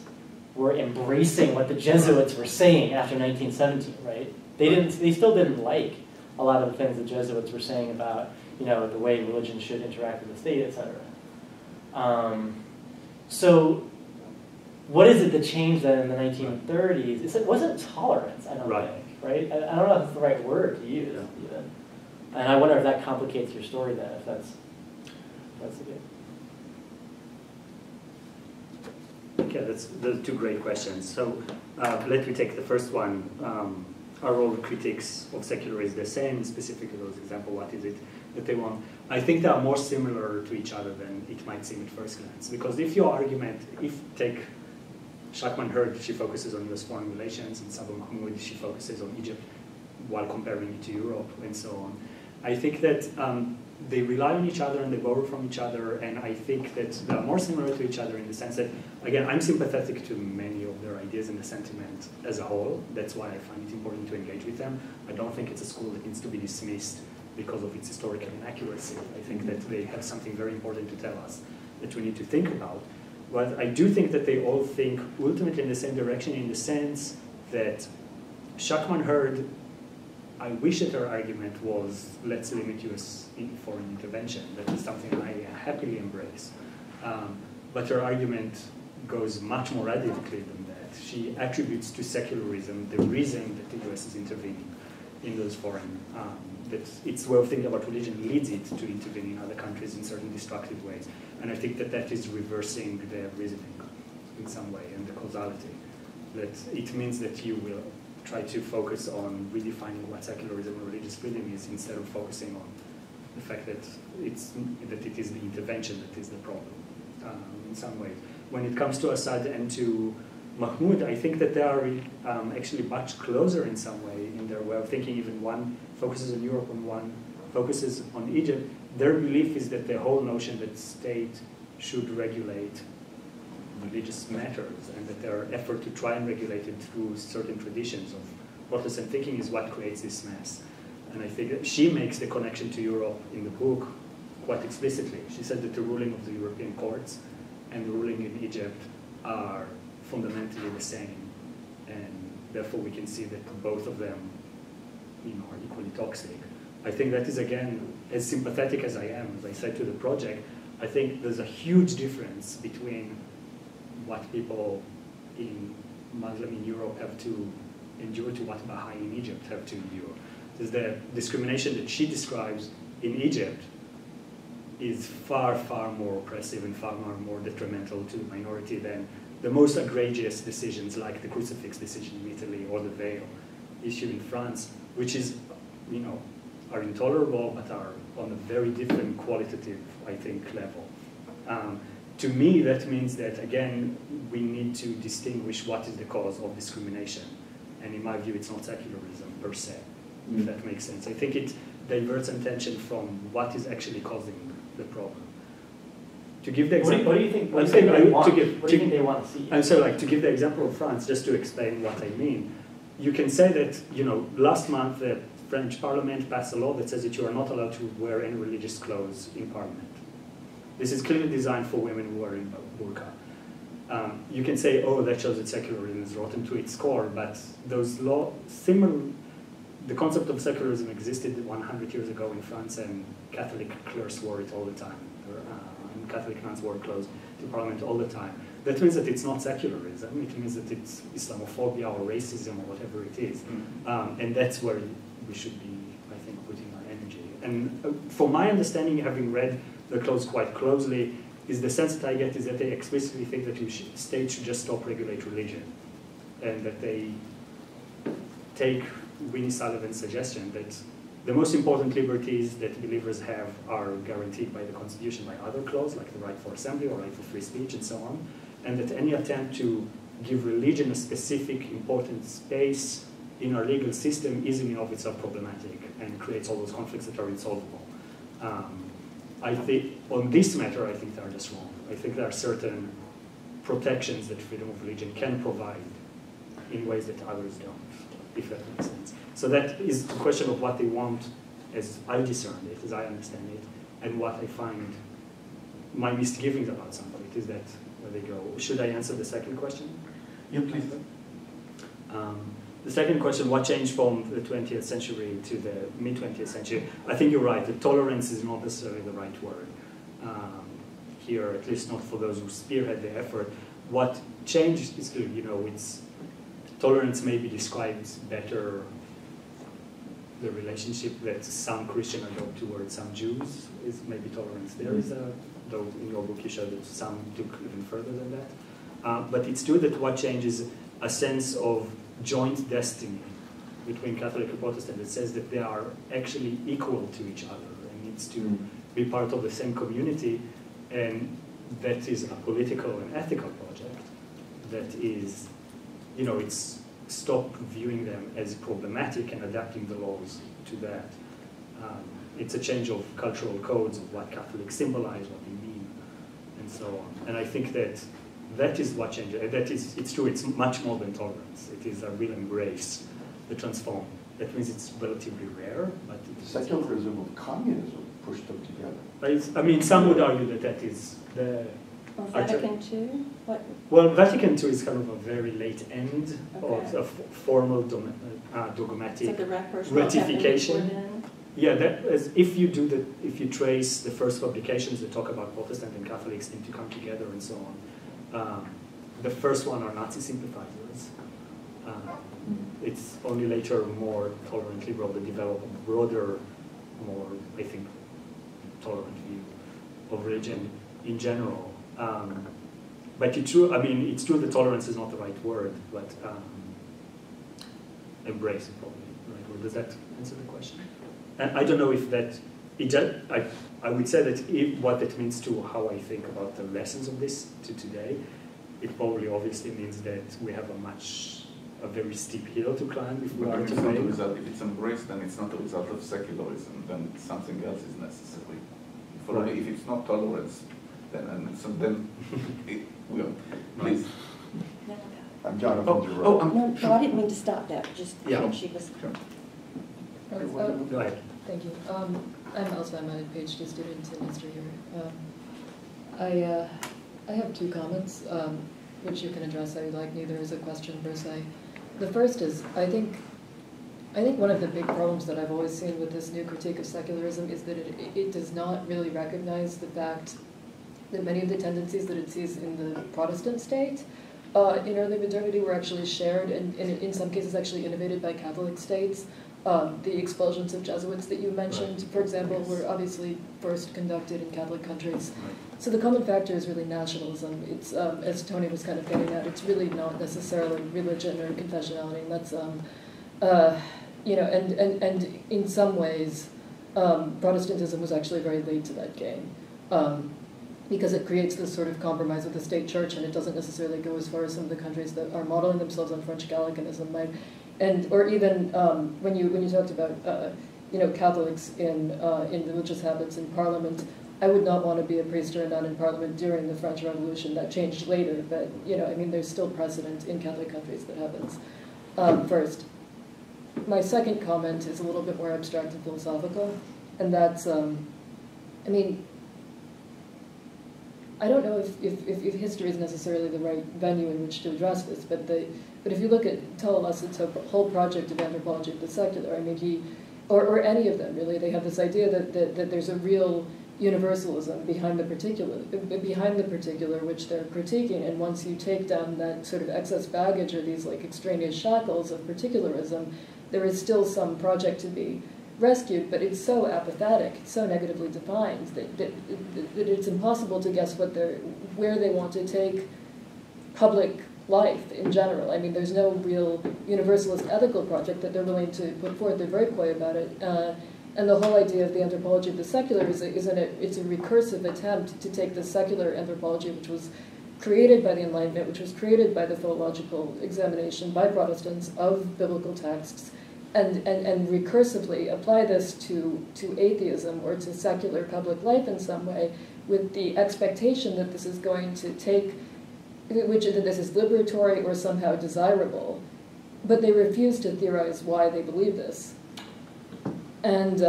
were embracing what the Jesuits were saying after 1917, right? They still didn't like a lot of the things the Jesuits were saying about, the way religion should interact with the state, etc. So what is it that changed then in the 1930s? It wasn't tolerance, I don't think, right? I don't know if that's the right word to use, even. And I wonder if that complicates your story then, if that's the case. Okay, those are two great questions. So let me take the first one. Are all critics of secularism the same? Specifically those examples, what is it that they want? I think they are more similar to each other than it might seem at first glance. Because if your argument, take Chapman heard, she focuses on US foreign relations, and Salah Mahmoud, she focuses on Egypt while comparing it to Europe and so on. I think that they rely on each other and they borrow from each other, and I think that they are more similar to each other in the sense that, again, I'm sympathetic to many of their ideas and the sentiment as a whole. That's why I find it important to engage with them. I don't think it's a school that needs to be dismissed because of its historical inaccuracy. I think that they have something very important to tell us that we need to think about. But I do think that they all think ultimately in the same direction, in the sense that Chapman heard, I wish that her argument was, let's limit US foreign intervention. That is something I happily embrace. But her argument goes much more radically than that. She attributes to secularism the reason that the US is intervening in those foreign, that its way of thinking about religion leads it to intervene in other countries in certain destructive ways. And I think that that is reversing the reasoning in some way and the causality. That it means that you will try to focus on redefining what secularism or religious freedom is instead of focusing on the fact that it is the intervention that is the problem in some ways. When it comes to Assad and to Mahmoud, I think that they are actually much closer in some way in their way of thinking. Even one focuses on Europe and one focuses on Egypt. Their belief is that the whole notion that state should regulate religious matters and that their effort to try and regulate it through certain traditions of Protestant thinking is what creates this mess. And I think that she makes the connection to Europe in the book quite explicitly. She said that the ruling of the European courts and the ruling in Egypt are fundamentally the same, and therefore we can see that both of them are equally toxic. I think that is, again, as sympathetic as I am, as I said to the project, I think there's a huge difference between what people in Muslim in Europe have to endure to what Baha'i in Egypt have to endure. There's the discrimination that she describes in Egypt is far, far more oppressive and far more detrimental to the minority than the most egregious decisions like the crucifix decision in Italy or the veil issue in France, which is, are intolerable but are on a very different qualitative, I think, level. To me, that means that, again, we need to distinguish what is the cause of discrimination. And in my view, it's not secularism per se, if that makes sense. I think it diverts attention from what is actually causing the problem. To give the example, what do you think they want to see? And so, to give the example of France, just to explain what I mean, you can say that, last month the French Parliament passed a law that says that you are not allowed to wear any religious clothes in Parliament. This is clearly designed for women who are in burqa. You can say, oh, that shows that secularism is rotten to its core, but those the concept of secularism existed 100 years ago in France, and Catholic clerks wore it all the time. And Catholic nuns wore clothes to Parliament all the time. That means that it's not secularism. It means that it's Islamophobia or racism or whatever it is. And that's where we should be, I think, putting our energy. And from my understanding, having read the clause quite closely, is the sense that I get is that they explicitly think that states should just stop regulate religion, and that they take Winnie Sullivan's suggestion that the most important liberties that believers have are guaranteed by the Constitution by other clauses, like the right for assembly or right for free speech and so on, and that any attempt to give religion a specific important space in our legal system is in and of itself problematic and creates all those conflicts that are insolvable. I think on this matter, I think they are just wrong. I think there are certain protections that freedom of religion can provide in ways that others don't, if that makes sense. So that is the question of what they want, as I discern it, as I understand it, and what I find my misgivings about some of it is that where they go. Should I answer the second question? Yeah, please. The second question, what changed from the 20th century to the mid-20th century? I think you're right, the tolerance is not necessarily the right word. Here, at least not for those who spearhead the effort. What changed is, tolerance maybe describes better the relationship that some Christians adopt towards some Jews, is maybe tolerance. There is though in your book you show that some took even further than that. But it's true that what changes a sense of joint destiny between Catholic and Protestant that says that they are actually equal to each other and needs to be part of the same community, and that is a political and ethical project that is, it's stop viewing them as problematic and adapting the laws to that. It's a change of cultural codes of what Catholics symbolize, what they mean, and so on. And I think that is what changes. It's true, it's much more than tolerance. It is a real embrace, the transform. That means it's relatively rare, but secularism of communism pushed them together. I mean, some would argue that is the... Or Vatican II? What? Well, Vatican II is kind of a very late end of a formal dogmatic ratification. Yeah, if you trace the first publications that talk about Protestant and Catholics need to come together and so on, the first one are Nazi sympathizers. It's only later more tolerant liberal that develop a broader, more, I think, tolerant view of religion in general. But it's true, it's true that tolerance is not the right word, but embrace is probably the right word. Does that answer the question? And I don't know if that, I would say that what that means to how I think about the lessons of this to today, it probably obviously means that we have a very steep hill to climb if we are to make. If it's embraced, then it's not a result of secularism, then something else is necessary. For me, if it's not tolerance, then please. I'm Jonathan No, I didn't mean to stop that, just when she was... Sure. Go ahead. Thank you. I'm Elsa, I'm a PhD student in history here. I have two comments, which you can address how you like, neither is a question per se. The first is, I think one of the big problems that I've always seen with this new critique of secularism is that it does not really recognize the fact that many of the tendencies that it sees in the Protestant state in early modernity were actually shared and in some cases actually innovated by Catholic states. The expulsions of Jesuits that you mentioned, for example, were obviously first conducted in Catholic countries. So the common factor is really nationalism. It's, as Tony was kind of getting at, it's really not necessarily religion or confessionality. And that's, you know, and in some ways, Protestantism was actually very late to that game. Because it creates this sort of compromise with the state church, and it doesn't necessarily go as far as some of the countries that are modeling themselves on French Gallicanism might. And or even when you talked about you know, Catholics in religious habits in Parliament, I would not want to be a priest or a nun in Parliament during the French Revolution. That changed later, but you know, I mean, there's still precedent in Catholic countries that happens. First, my second comment is a little bit more abstract and philosophical, and that's, I mean, I don't know if history is necessarily the right venue in which to address this, but if you look at Tullas's whole project of anthropology of the secular, I mean, or any of them really, they have this idea that there's a real universalism behind the particular which they're critiquing, and once you take down that sort of excess baggage or these like extraneous shackles of particularism, there is still some project to be rescued, but it's so apathetic, it's so negatively defined that it's impossible to guess where they want to take public life in general. I mean, there's no real universalist ethical project that they're willing to put forth. They're very coy about it. And the whole idea of the anthropology of the secular it's a recursive attempt to take the secular anthropology, which was created by the Enlightenment, which was created by the philological examination by Protestants of biblical texts, and recursively apply this to atheism or to secular public life in some way, with the expectation that this is going to take, that this is liberatory or somehow desirable, but they refuse to theorize why they believe this. And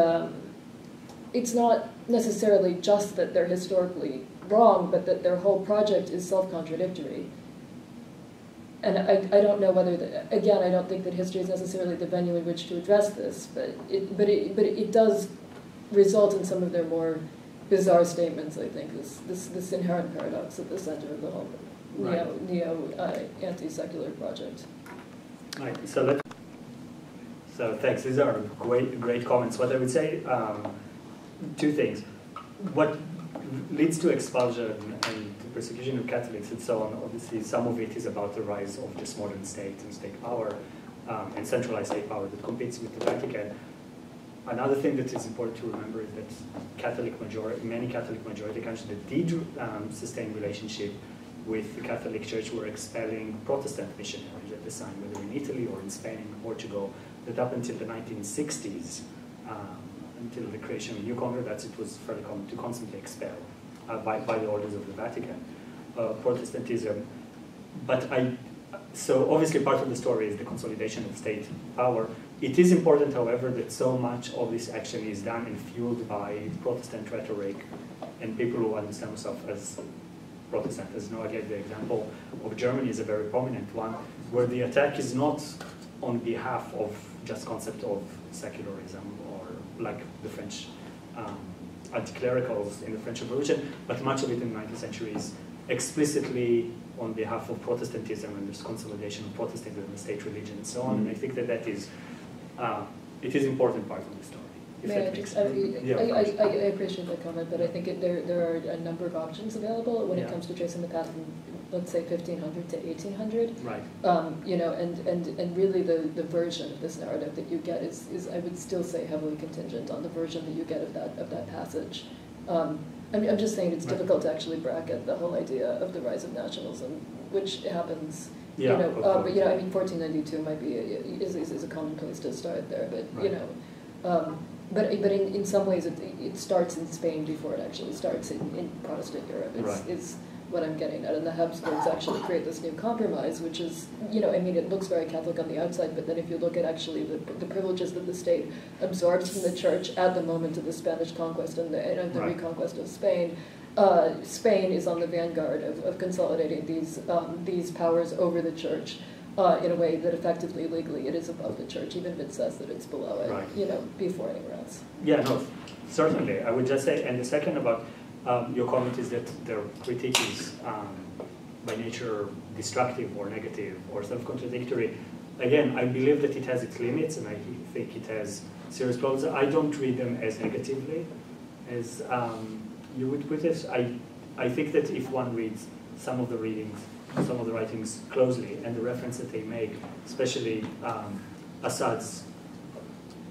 it's not necessarily just that they're historically wrong, but that their whole project is self-contradictory. And I don't know whether, again, I don't think that history is necessarily the venue in which to address this, but it does result in some of their more bizarre statements, I think, this inherent paradox at the center of the whole anti-secular project. Right, so thanks, these are great comments. What I would say, two things. What leads to expulsion and persecution of Catholics and so on, obviously some of it is about the rise of this modern state and state power and centralized state power that competes with the Vatican. Another thing that is important to remember is that many Catholic majority countries that did sustain relationship with the Catholic Church were expelling Protestant missionaries at the time, whether in Italy or in Spain and Portugal, that up until the 1960s, until the creation of new congregates, it was fairly common to constantly expel by the orders of the Vatican, Protestantism. So obviously part of the story is the consolidation of state power. It is important, however, that so much of this action is done and fueled by Protestant rhetoric and people who understand themselves as Protestant. As Noah gave the example of Germany is a very prominent one, where the attack is not on behalf of just concept of secularism or like the French anti-clericals in the French Revolution, but much of it in the 19th century is explicitly on behalf of Protestantism and this consolidation of Protestantism and state religion and so on. And I think that is, it is an important part of the story. I appreciate that comment, but I think there are a number of options available when it comes to tracing the path from, let's say, 1500 to 1800. Right. You know, and really the version of this narrative that you get is I would still say heavily contingent on the version that you get of that passage. I'm just saying it's difficult to actually bracket the whole idea of the rise of nationalism, which happens. Yeah, you know, but you know, I mean, 1492 might be is a common place to start there, but you know. But in some ways it starts in Spain before it actually starts in Protestant Europe. Is what I'm getting at. And the Habsburgs actually create this new compromise, which is, you know, I mean, it looks very Catholic on the outside, but then if you look at actually the privileges that the state absorbs from the church at the moment of the Spanish conquest and the reconquest of Spain, Spain is on the vanguard of consolidating these powers over the church. In a way that effectively, legally, it is above the church, even if it says that it's below it, you know, before anywhere else. Yeah, no, certainly. I would just say, and the second about your comment is that their critique is by nature destructive or negative or self-contradictory. again, I believe that it has its limits, and I think it has serious problems. I don't read them as negatively as you would put it. I think that if one reads some of the writings closely, and the reference that they make, especially Assad's,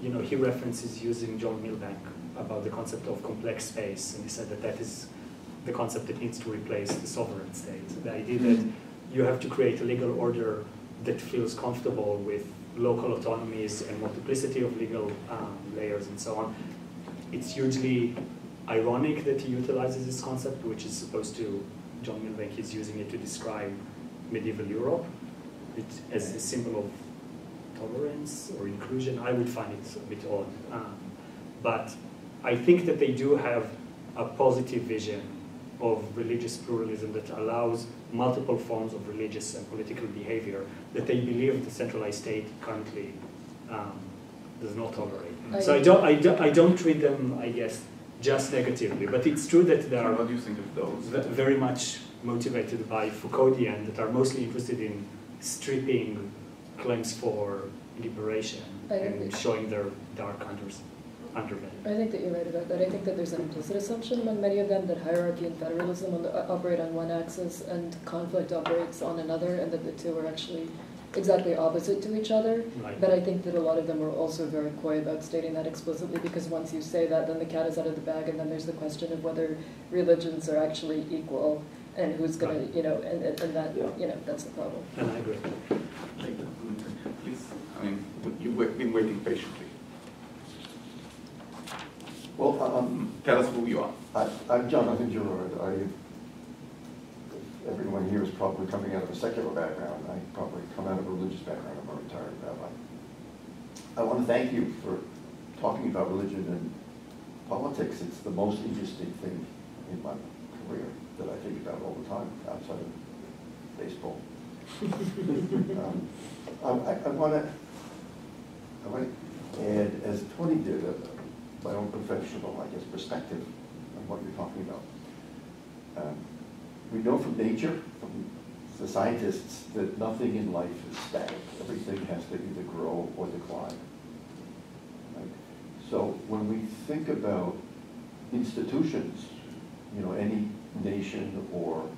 he references using John Milbank about the concept of complex space, and he said that that is the concept that needs to replace the sovereign state. The idea that you have to create a legal order that feels comfortable with local autonomies and multiplicity of legal layers and so on. It's hugely ironic that he utilizes this concept, which is supposed to, John Milbank is using it to describe medieval Europe as a symbol of tolerance or inclusion. I would find it a bit odd. But I think that they do have a positive vision of religious pluralism that allows multiple forms of religious and political behavior that they believe the centralized state currently does not tolerate. So I don't treat them, I guess, just negatively, but it's true that they are What do you think of those? very much motivated by Foucauldian, that are mostly interested in stripping claims for liberation and showing their dark underbelly. I think that you're right about that. I think that there's an implicit assumption among many of them that hierarchy and federalism operate on one axis and conflict operates on another, and that the two are actually exactly opposite to each other. Right. But I think that a lot of them are also very coy about stating that explicitly, because once you say that, then the cat is out of the bag, and then there's the question of whether religions are actually equal and who's going to, and that, that's the problem. And I agree. Please, I mean, you've been waiting patiently. Well, Tell us who you are. I'm Jonathan Gerard. Everyone here is probably coming out of a secular background. I probably come out of a religious background. I'm a retired rabbi. I want to thank you for talking about religion and politics. It's the most interesting thing in my career that I think about all the time outside of baseball. I want to add, as Tony did, my own professional, I guess, perspective on what you're talking about. We know from nature, from the scientists, that nothing in life is static. Everything has to either grow or decline. Right? So when we think about institutions, any nation or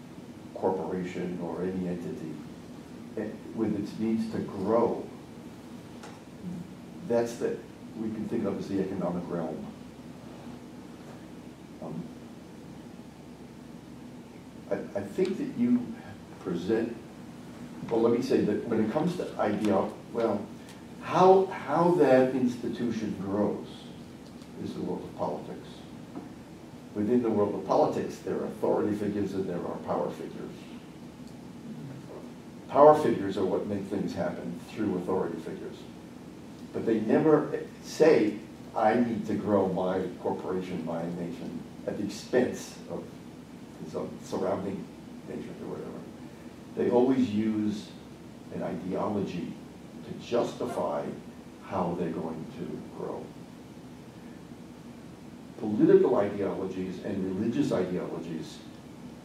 corporation or any entity, with its needs to grow, that's that we can think of as the economic realm. I think that you present, well, let me say that when it comes to how that institution grows is the world of politics. Within the world of politics, there are authority figures and there are power figures. Power figures are what make things happen through authority figures. But they never say, I need to grow my corporation, my nation, at the expense of some surrounding nation or whatever. They always use an ideology to justify how they're going to grow. Political ideologies and religious ideologies,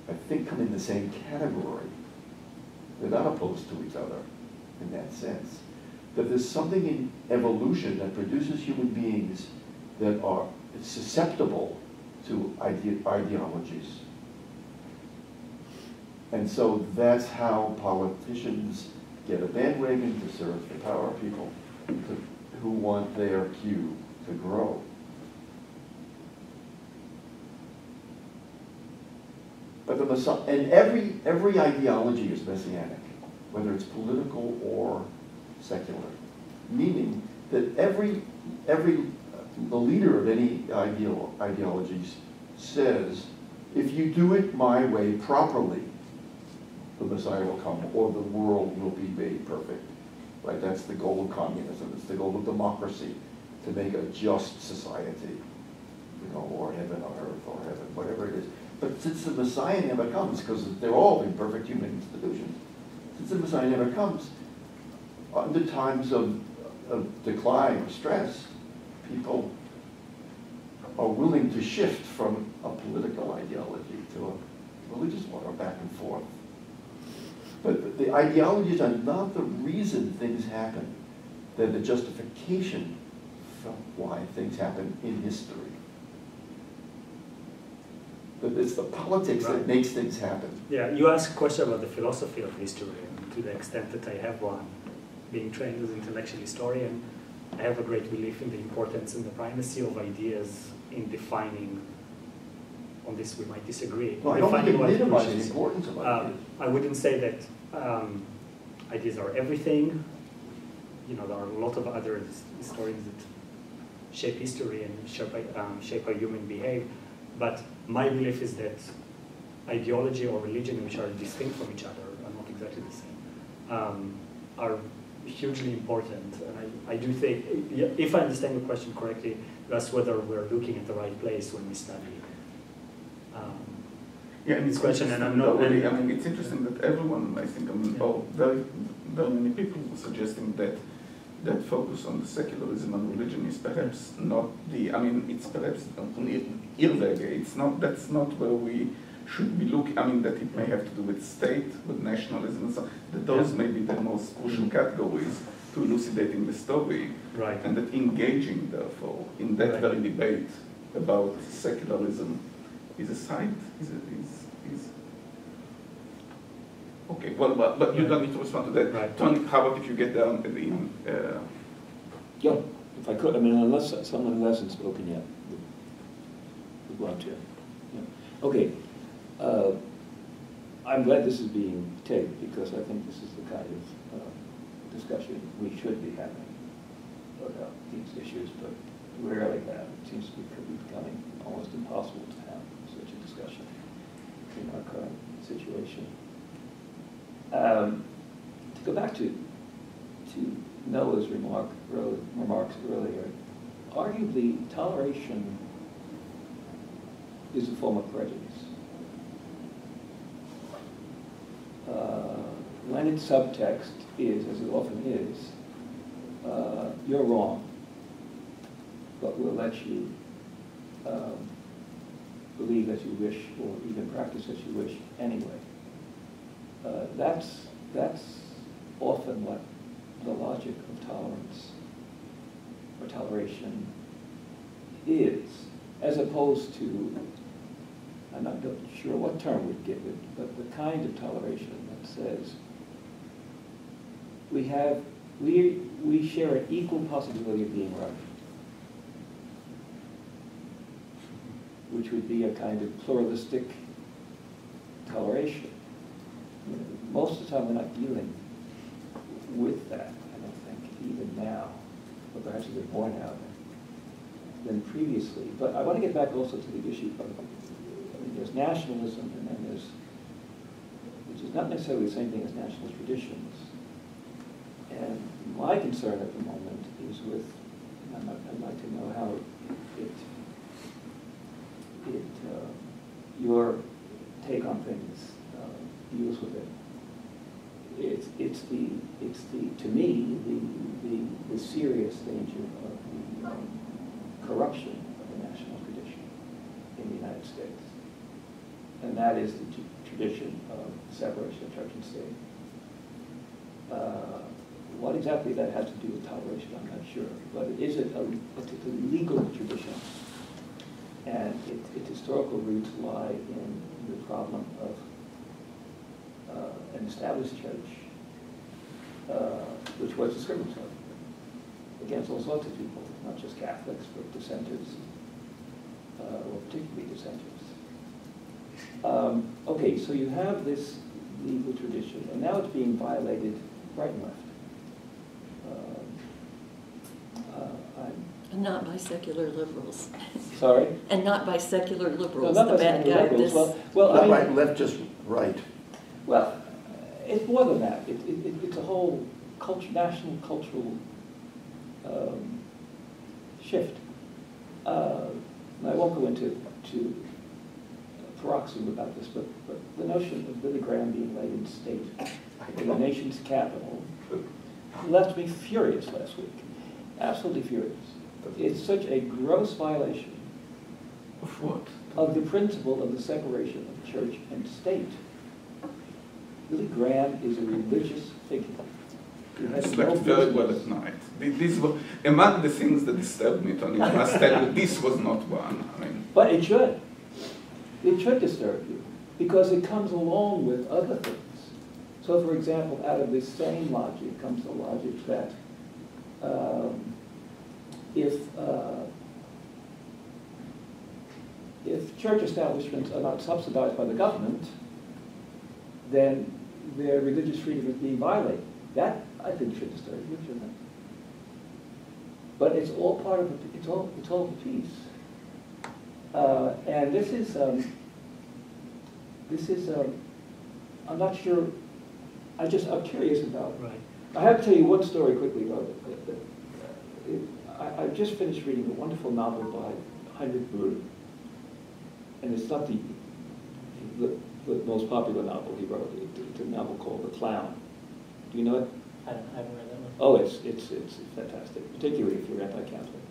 I think, come in the same category. They're not opposed to each other in that sense. That there's something in evolution that produces human beings that are susceptible to ideologies. And so that's how politicians get a bandwagon to serve the power people who want their cue to grow. But every ideology is messianic, whether it's political or secular, meaning that the leader of any ideologies says, if you do it my way properly, the Messiah will come, or the world will be made perfect. Right? That's the goal of communism. It's the goal of democracy, to make a just society, or heaven on earth, or heaven, whatever it is. But since the Messiah never comes, because they're all imperfect human institutions, since the Messiah never comes, under times of decline or stress, people are willing to shift from a political ideology to a religious one, or back and forth. But the ideologies are not the reason things happen. They're the justification for why things happen in history. But it's the politics that makes things happen. Yeah, you asked a question about the philosophy of history, and to the extent that I have one, being trained as an intellectual historian, I have a great belief in the importance and the primacy of ideas in defining. On this, we might disagree. No, I don't think it minimizes the importance of ideas. I wouldn't say that ideas are everything. You know, there are a lot of other historians that shape history and shape how humans behave. But my belief is that ideology or religion, which are distinct from each other, are not exactly the same, are hugely important. And I do think, if I understand the question correctly, that's whether we're looking at the right place when we study yeah, and this question. And I'm not not. really, I mean, it's interesting that everyone, I think, very many people were suggesting that focus on the secularism and religion is perhaps not the, I mean, it's perhaps irrelevant. It's not, that's not where we should be looking. I mean, that it may have to do with state, with nationalism and so on, that those may be the most crucial categories to elucidating the story. Right. And that engaging, therefore, in that very debate about secularism is a side, is okay, well, but you don't need to respond to that. Right. Tony, how about if you get down at the end? Yeah, if I could, I mean, unless someone who hasn't spoken yet would want to. Yeah. Okay, I'm glad this is being taped because I think this is the kind of discussion we should be having about these issues, but rarely have. It seems to be becoming almost impossible to have such a discussion in our current situation. To go back to Noah's remarks earlier, arguably toleration is a form of prejudice. When its subtext is, as it often is, you're wrong, but we'll let you believe as you wish or even practice as you wish anyway. That's often what the logic of tolerance or toleration is, as opposed to, I'm not sure what term we'd give it, but the kind of toleration that says we share an equal possibility of being right, which would be a kind of pluralistic toleration. Most of the time we're not dealing with that, I don't think, even now, or perhaps a bit more now than previously. But I want to get back also to the issue of, I mean, there's nationalism, and then there's, which is not necessarily the same thing as national traditions. And my concern at the moment is with, and I'd like to know how your take on things deals with it. It's to me the serious danger of the corruption of the national tradition in the United States, and that is the tradition of separation of church and state. What exactly that has to do with toleration, I'm not sure, but is it a particularly legal tradition? And its historical roots lie in the problem of an established church, which was discriminatory against all sorts of people, not just Catholics, but dissenters, or particularly dissenters. Okay, so you have this legal tradition, and now it's being violated right and left. And not by secular liberals. Sorry? And not by secular liberals, No, not the by bad secular guy. liberals. Well, Not I mean, right and left, just right. well, it's more than that. It's a whole national cultural shift. I won't go into paroxysm about this, but the notion of Billy Graham being laid in state in the nation's capital left me furious last week. Absolutely furious. It's such a gross violation Of what? of the principle of the separation of church and state. Billy Graham is a religious figure. I slept very well at night. This was, among the things that disturbed me, Tony, I must tell you, this was not one. I mean, but it should. It should disturb you, because it comes along with other things. So, for example, out of this same logic comes the logic that if church establishments are not subsidized by the government, then their religious freedom is being violated. That, I think, should disturb you, shouldn't it? But it's all part of it's all the piece. And this is I'm not sure. I'm curious about it. Right. I have to tell you one story quickly about it. I've just finished reading a wonderful novel by Heinrich Böll, and it's not the most popular novel he wrote. It's a novel called The Clown. Do you know it? I haven't read that one. Oh, it's fantastic, particularly if you're anti-Catholic.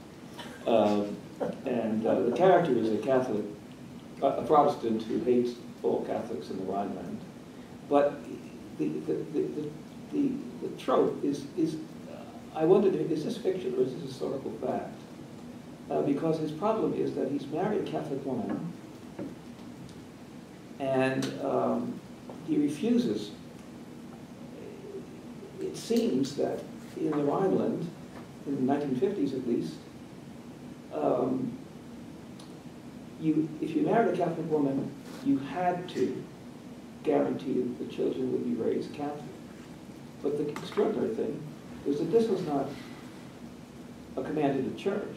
And the character is a Catholic, a Protestant who hates all Catholics in the Rhineland. But the trope is I wondered, is this fiction or is this historical fact? Because his problem is that he's married a Catholic woman, and he refuses. It seems that in the Rhineland, in the 1950s at least, if you married a Catholic woman, you had to guarantee that the children would be raised Catholic. But the extraordinary thing was that this was not a command of the church.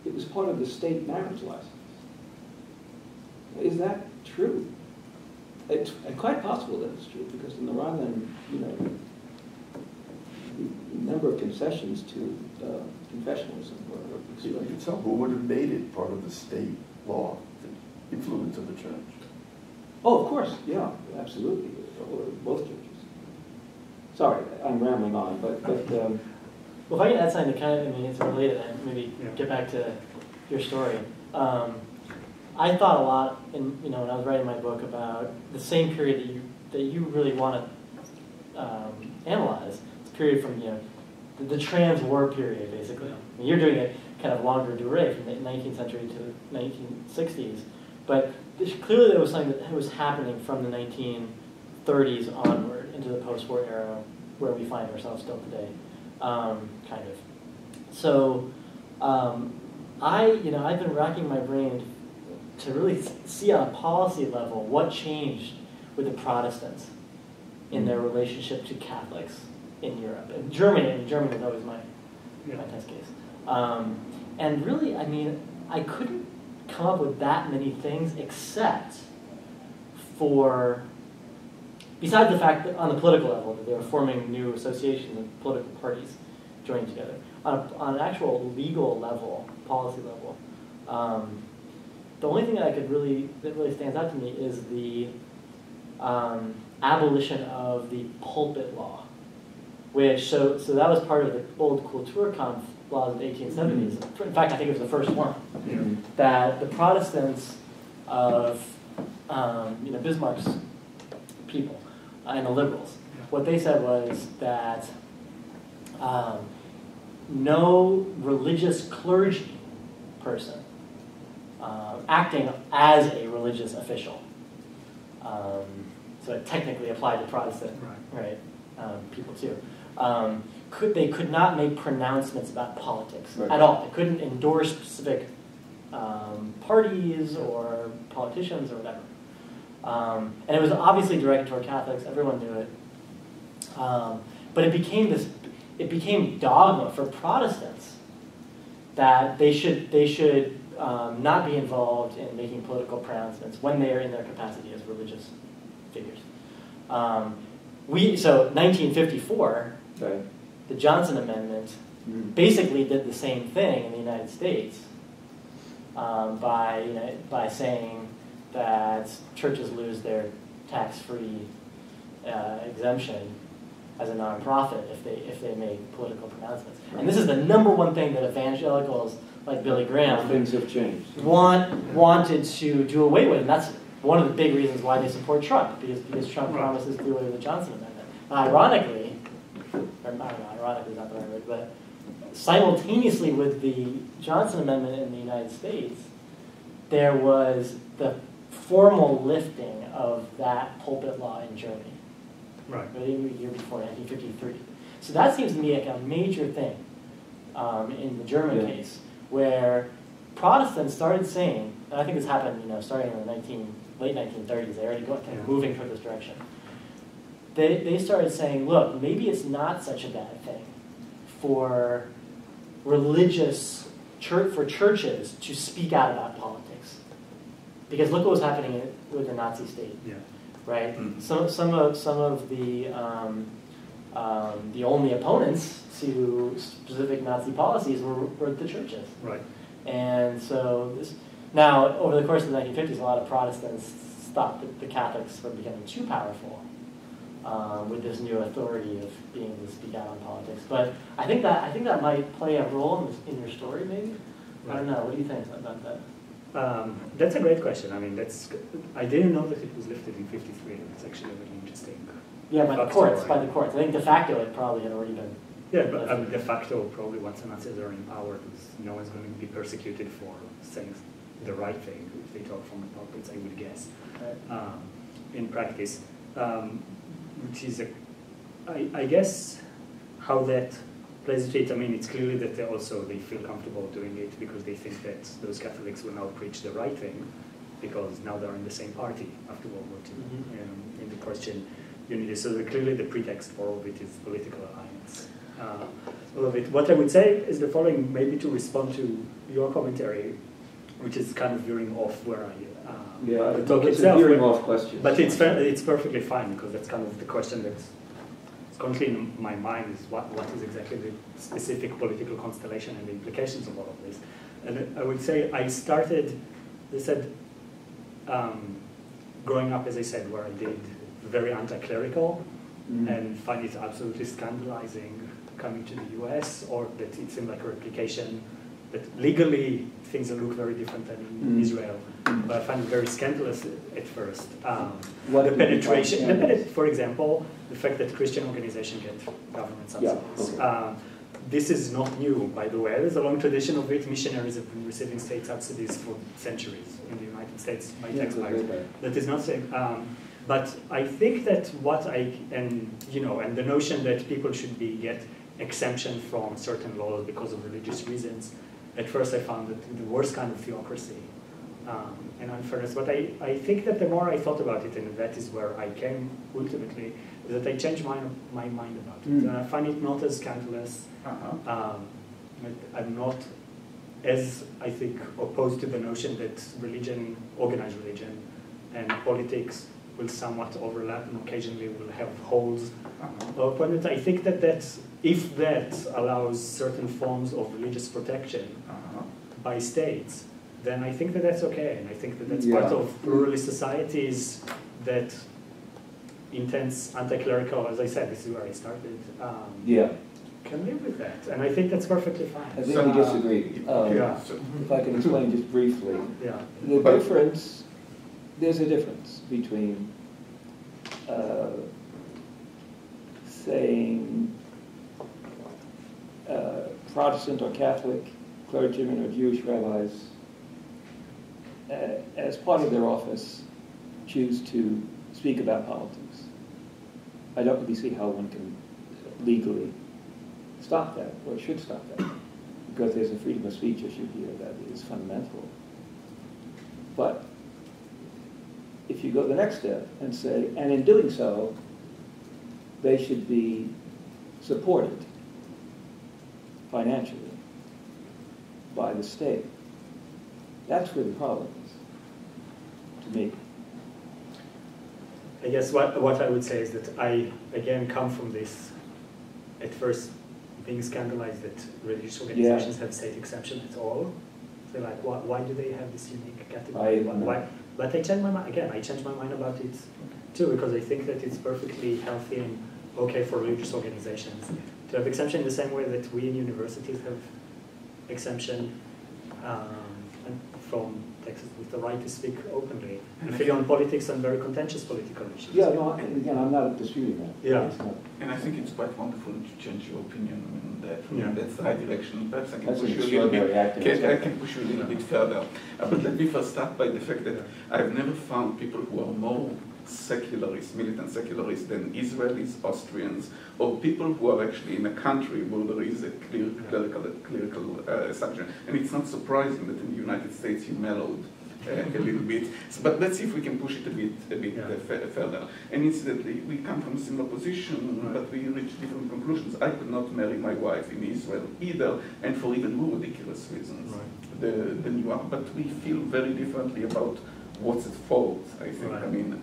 It was part of the state marriage license. Is that true? It's quite possible that it's true, because in the Rhineland, the number of concessions to confessionalism were extreme. So who would have made it part of the state law, the influence of the church? Oh, of course, yeah, absolutely. Or both churches. Sorry, I'm rambling on, but well, if I can add something to kind of, it's related, and maybe get back to your story. I thought a lot, when I was writing my book, about the same period that you really want to analyze. It's a period from the trans-war period, basically. I mean, you're doing it kind of longer durée from the 19th century to the 1960s, but clearly there was something that was happening from the 1930s onward into the post-war era, where we find ourselves still today, kind of. So I've been racking my brain to really see on a policy level what changed with the Protestants in their relationship to Catholics in Europe. And Germany was always my test case. And really, I couldn't come up with that many things except for, besides the fact that on the political level, that they were forming new associations and political parties joining together. On an actual legal level, policy level, the only thing that really stands out to me is the abolition of the Pulpit Law, which, so that was part of the old Kulturkampf laws of the 1870s. In fact, I think it was the first one, that the Protestants of Bismarck's people and the liberals, what they said was that no religious clergy person acting as a religious official, so it technically applied to Protestant people too, could not make pronouncements about politics at all. They couldn't endorse specific parties or politicians or whatever. And it was obviously directed toward Catholics. Everyone knew it. But it became dogma for Protestants that they should not be involved in making political pronouncements when they are in their capacity as religious figures. So 1954, the Johnson Amendment basically did the same thing in the United States by saying that churches lose their tax-free exemption as a nonprofit if they make political pronouncements. And this is the number one thing that evangelicals like Billy Graham things have changed. wanted to do away with. And one of the big reasons why they support Trump, because Trump promises to do away with the Johnson Amendment. Ironically, or I don't know, ironically is not the right word, but simultaneously with the Johnson Amendment in the United States, there was the formal lifting of that pulpit law in Germany. Right. The year before, 1953. So that seems to me like a major thing in the German case, where Protestants started saying, and I think this happened, starting in the late 1930s, they already moving toward this direction. They started saying, look, maybe it's not such a bad thing for for churches to speak out about politics. Because look what was happening with the Nazi state, right? Mm-hmm. Some of the only opponents to specific Nazi policies were the churches. Right. And so now, over the course of the 1950s, a lot of Protestants stopped the Catholics from becoming too powerful with this new authority of being able to speak out on politics. But I think that might play a role in your story, maybe. Right. I don't know. What do you think about that? That's a great question. I mean, I didn't know that it was lifted in '53. It's actually a very interesting. Yeah, by the courts. I think de facto it probably had already been. Yeah, but de facto, probably once the Nazis are in power, no one's going to be persecuted for saying the right thing if they talk from the pulpits, I would guess. Right. In practice, which is, I guess, how that plays into it. I mean, it's clearly that they feel comfortable doing it because they think that those Catholics will now preach the right thing, because now they're in the same party after World War II, in the Christian unity. So clearly the pretext for all of it is political alliance. All of it. What I would say is the following, maybe to respond to your commentary, which is kind of veering off where the talk it's itself. a veering off question. But it's perfectly fine, because that's kind of the question that's currently in my mind, is what is exactly the specific political constellation and the implications of all of this. And I would say growing up, as I said, where I did very anti-clerical, and find it absolutely scandalizing coming to the US, or that it seemed like a replication, that legally things look very different than in Israel. But I find it very scandalous at first. The penetration, for example, the fact that Christian organizations get government subsidies. This is not new, by the way. There's a long tradition of it. Missionaries have been receiving state subsidies for centuries in the United States by taxpayers. That is not saying. But I think that and the notion that people should get exemption from certain laws because of religious reasons, at first I found that the worst kind of theocracy and unfairness. But I think that the more I thought about it, and that is where I came ultimately, is that I changed my mind about it. And I find it not as scandalous. I'm not as, I think, opposed to the notion that religion, organized religion, and politics will somewhat overlap and occasionally will have holes. But I think that if that allows certain forms of religious protection by states, then I think that that's okay. And I think that that's part of pluralist societies that intense anti-clerical, as I said, this is where I started, can live with that. And I think that's perfectly fine. I think we disagree. If I can explain just briefly. There's a difference between saying Protestant or Catholic clergymen or Jewish rabbis, as part of their office, choose to speak about politics. I don't really see how one can legally stop that, or should stop that, because there's a freedom of speech issue here that is fundamental. But if you go the next step and say, and in doing so, they should be supported financially by the state, that's where the problem is, to me. I guess what I would say is that I, again, come from this, at first, being scandalized that religious organizations have state exemption at all. So like, why do they have this unique category? Why? But I changed my mind, again, I changed my mind about it too, because I think that it's perfectly healthy and okay for religious organizations to have exemption in the same way that we in universities have exemption. and from Texas with the right to speak openly and figure on politics and very contentious political issues. Yeah, no, and again, I'm not disputing that. Yeah. It's not- And I think it's quite wonderful to change your opinion. I mean, Yeah. that's the right direction. Perhaps I can That's push an you a little bit. extraordinary activist. I can push you a little bit further. But let me first start by the fact that I've never found people who are more secularists, militant secularists than Israelis, Austrians, or people who are actually in a country where there is a clear clerical establishment. And it's not surprising that in the United States you mellowed a little bit. But let's see if we can push it a bit further. And incidentally, we come from a similar position, but we reach different conclusions. I could not marry my wife in Israel either, and for even more ridiculous reasons than you are. But we feel very differently about what's at fault, I think. Right. I mean,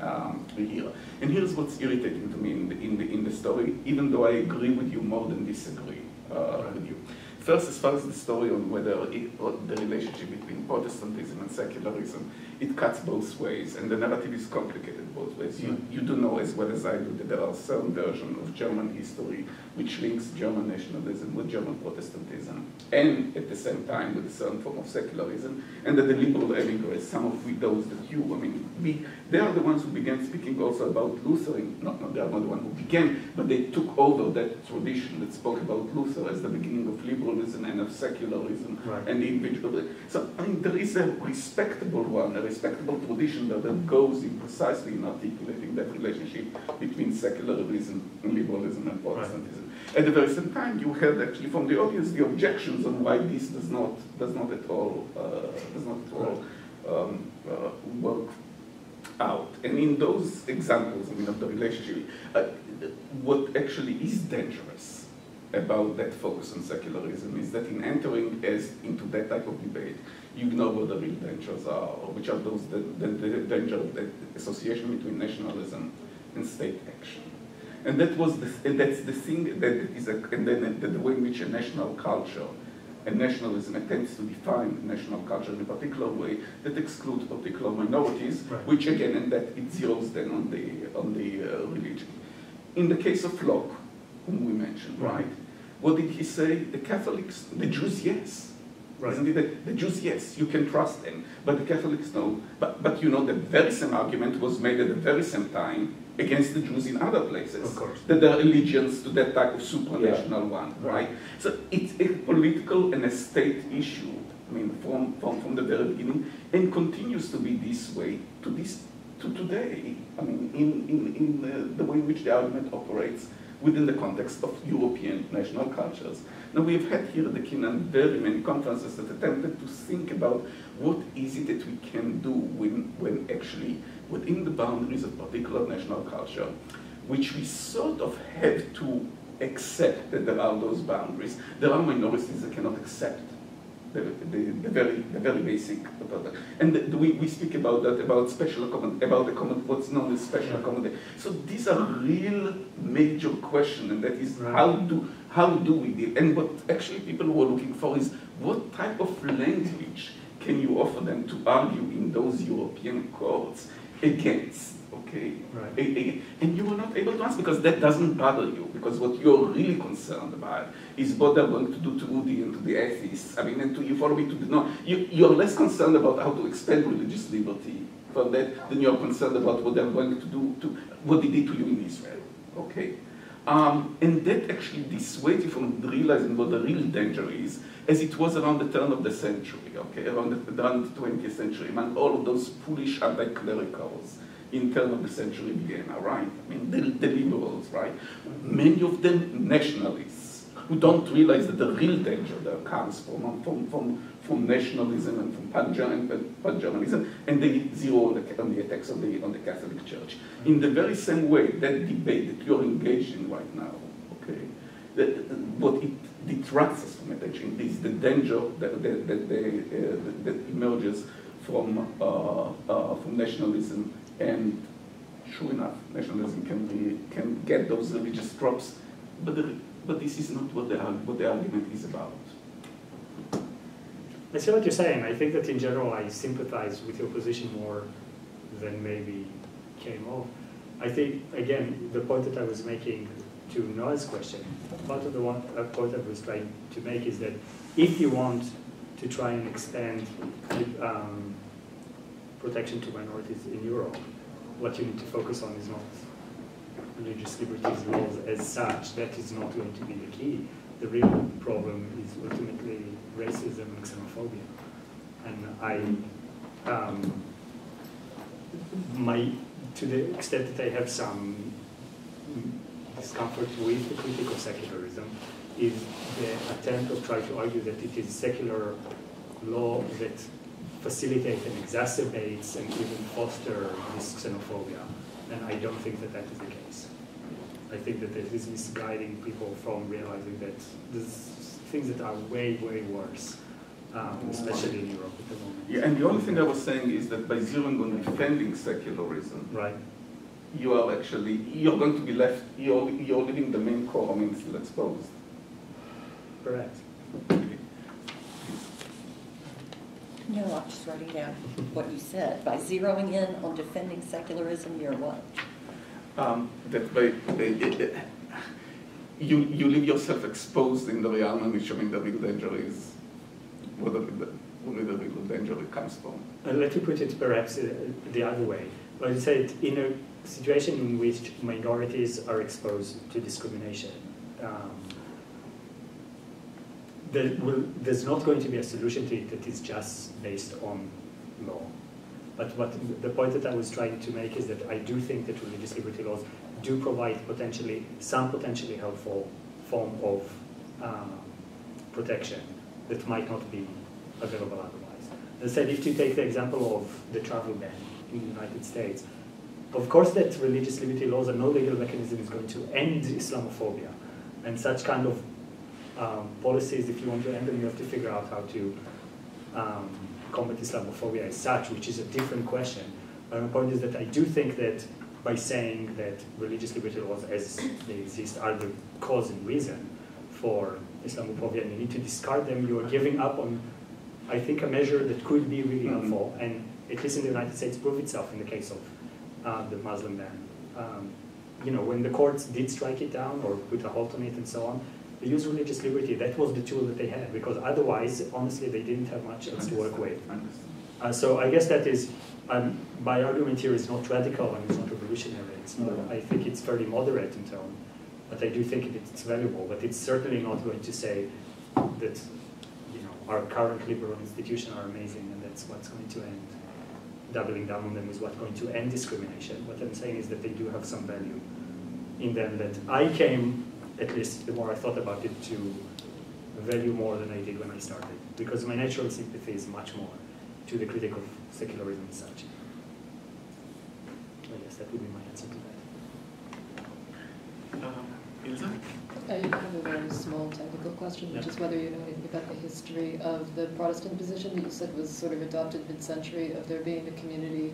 here. And here's what's irritating to me in the story, even though I agree with you more than disagree with you. First, as far as the story on whether the relationship between Protestantism and secularism, it cuts both ways, and the narrative is complicated both ways. You do know as well as I do that there are certain versions of German history which links German nationalism with German Protestantism, and at the same time with a certain form of secularism, and that the liberal emigres, some of those that you, I mean, they are the ones who began speaking also about Luther. They are not the one who began, but they took over that tradition that spoke about Luther as the beginning of liberalism and of secularism and the individual. So I mean, there is a respectable one, a respectable tradition that goes in precisely in articulating that relationship between secularism and liberalism and Protestantism. At the very same time, you heard actually from the audience the objections on why this does not at all work out. And in those examples, I mean, of the relationship, what actually is dangerous about that focus on secularism is that in entering into that type of debate, you ignore what the real dangers are, or which are those the danger of the association between nationalism and state action. And that's the thing that is, and then the way in which a national culture and nationalism attempts to define national culture in a particular way that excludes particular minorities, which again, and that it zeroes then on the religion. In the case of Locke, whom we mentioned, right? What did he say? The Catholics, the Jews, yes. Right. Isn't it? The Jews, yes, you can trust them, but the Catholics, no. But you know, the very same argument was made at the very same time against the Jews in other places. Of course. That their allegiance to that type of supranational one, right? So it's a political and a state issue, I mean, from the very beginning, and continues to be this way to today. I mean, in the way in which the argument operates within the context of European national cultures. Now, we have had here at the Kinnan very many conferences that attempted to think about what is it that we can do when actually within the boundaries of particular national culture, which we sort of have to accept that there are those boundaries. There are minorities that cannot accept the very basic, and we speak about that, about what's known as special accommodation. So these are real major questions, and that is how do we deal? And what actually people who are looking for is what type of language can you offer them to argue in those European courts against? Okay, and you are not able to answer because that doesn't bother you, because what you're really concerned about is what they're going to do to Udi and to the atheists. I mean, and to you follow me to the no. You're less concerned about how to expand religious liberty from that than you're concerned about what they're going to do to what they did to you in Israel. Okay, and that actually dissuades you from realizing what the real danger is, as it was around the turn of the century. Okay, around the 20th century, among all of those foolish anti-clericals in turn of the century began, all right? I mean, the liberals, right? Many of them nationalists who don't realize that the real danger there comes from nationalism and from pan-Germanism, and they zero on the attacks on the Catholic Church. In the very same way, that debate that you're engaged in right now, okay, what it detracts us from attention is the danger that emerges from nationalism. And sure enough, nationalism can get those religious tropes, but this is not what the argument is about. I see what you're saying. I think that in general I sympathize with your position more than maybe came off. I think, again, the point that I was making to Noah's question, part of the point I was trying to make is that if you want to try and expand protection to minorities in Europe, what you need to focus on is not religious liberties laws as such. That is not going to be the key. The real problem is ultimately racism and xenophobia. And to the extent that I have some discomfort with the critic of secularism, is the attempt of trying to argue that it is secular law that facilitates and exacerbates and even foster this xenophobia. And I don't think that that is the case. I think that it is misguiding people from realizing that there's things that are way, way worse, especially in Europe at the moment. Yeah, and the only thing I was saying is that by zeroing on defending secularism, Right. you are actually, you're going to be left, you're leaving the main core means still exposed. Correct. No, I'm just writing down what you said. By zeroing in on defending secularism, you're what? That by, you leave yourself exposed in the realm in which, I mean, the real danger is, where the real danger comes from. Let me put it perhaps the other way. I would say that in a situation in which minorities are exposed to discrimination, there's not going to be a solution to it that is just based on law. But the point that I was trying to make is that I do think that religious liberty laws do provide some potentially helpful form of protection that might not be available otherwise. As I said, if you take the example of the travel ban in the United States, of course that religious liberty laws and no legal mechanism is going to end Islamophobia. And such kind of policies, if you want to end them, you have to figure out how to combat Islamophobia as such, which is a different question. But my point is that I do think that by saying that religious liberty laws as they exist are the cause and reason for Islamophobia and you need to discard them, you are giving up on, I think, a measure that could be really helpful, and at least in the United States proved itself in the case of the Muslim ban. You know, when the courts did strike it down or put a halt on it and so on, they used religious liberty. That was the tool that they had, because otherwise, honestly, they didn't have much else to work with. So I guess that is, my argument here is not radical and it's not revolutionary. I think it's fairly moderate in tone, but I do think it's valuable. But it's certainly not going to say that, you know, our current liberal institutions are amazing and that's what's going to end. Doubling down on them is what's going to end discrimination. What I'm saying is that they do have some value in them that I came, at least the more I thought about it, to value more than I did when I started. Because my natural sympathy is much more to the critic of secularism and such. So yes, that would be my answer to that. Ilza? I have a very small technical question, which is whether you know anything about the history of the Protestant position that you said was sort of adopted mid-century, of there being a community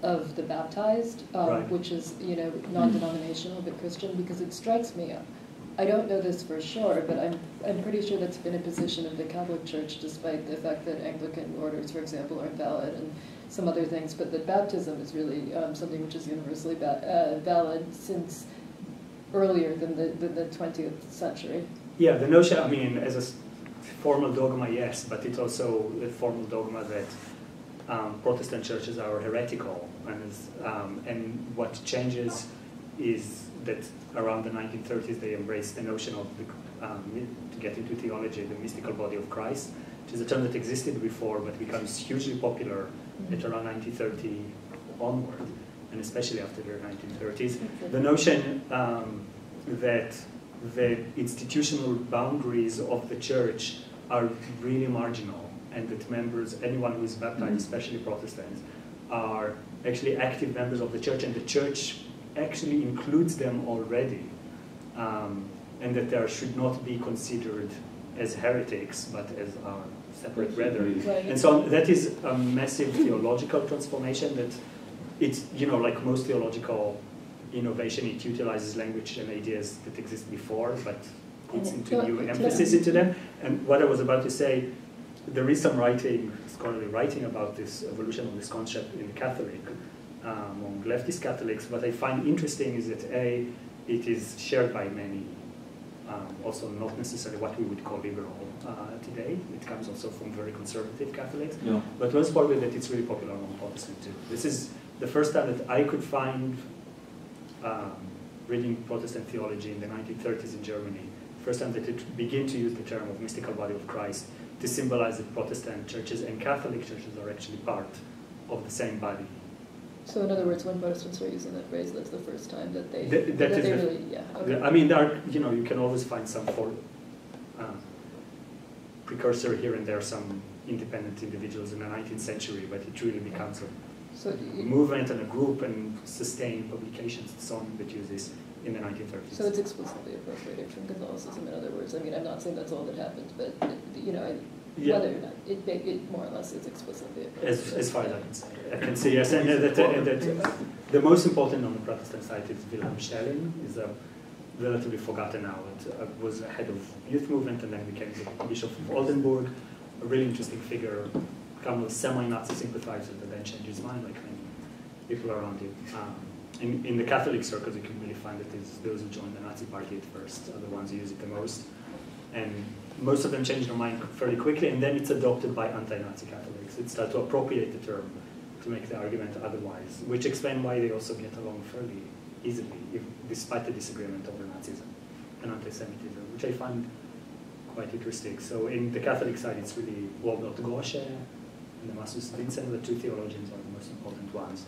of the baptized, Right. which is, you know, non-denominational but Christian, because it strikes me, I don't know this for sure, but I'm pretty sure that's been a position of the Catholic Church, despite the fact that Anglican orders, for example, aren't valid and some other things, but that baptism is really something which is universally valid since earlier than the 20th century. Yeah, the notion, I mean, as a formal dogma, yes, but it's also a formal dogma that Protestant churches are heretical, and what changes is that around the 1930s they embraced the notion of, to get into theology, the mystical body of Christ, which is a term that existed before but becomes hugely popular at around 1930 onward, and especially after the 1930s. The notion that the institutional boundaries of the church are really marginal, and that members, anyone who is baptized, especially Protestants, are actually active members of the church, and the church actually includes them already, and that they should not be considered as heretics, but as separate brethren. Right. And so that is a massive theological transformation that it's, you know, like most theological innovation, it utilizes language and ideas that exist before, but puts into new emphasis into them. And what I was about to say, there is some writing, scholarly writing about this evolution of this concept in the Catholic, among leftist Catholics. What I find interesting is that A, it is shared by many also not necessarily what we would call liberal today. It comes also from very conservative Catholics. Yeah. But most probably that it's really popular among Protestants too. This is the first time that I could find, reading Protestant theology in the 1930s in Germany, first time that it began to use the term of mystical body of Christ to symbolize that Protestant churches and Catholic churches are actually part of the same body. So in other words, when Protestants are using that phrase, that's the first time that they, That is really, yeah. Okay. I mean, there are, you can always find some precursor here and there, some independent individuals in the 19th century, but it really becomes So a movement and a group and sustained publications and so on that use this in the 1930s. So it's explicitly appropriated from Catholicism, in other words. I mean, I'm not saying that's all that happened, but, Yeah. whether or not, it more or less is explicitly appropriated. As far as I can say. I can see, yes, and that the most important on the Protestant side is Wilhelm Schelling, is relatively forgotten now. It was head of youth movement and then became the Bishop of Oldenburg, a really interesting figure, kind of semi-Nazi sympathizer that then changed his mind, like many people around him. In the Catholic circles, you can really find that it's those who joined the Nazi party at first are the ones who use it the most. And most of them change their mind fairly quickly, and then it's adopted by anti-Nazi Catholics. It starts to appropriate the term to make the argument otherwise, which explains why they also get along fairly easily, despite the disagreement over Nazism and anti-Semitism, which I find quite interesting. So in the Catholic side, it's really Walbert Gosche and the Massus Vincent, the two theologians are the most important ones,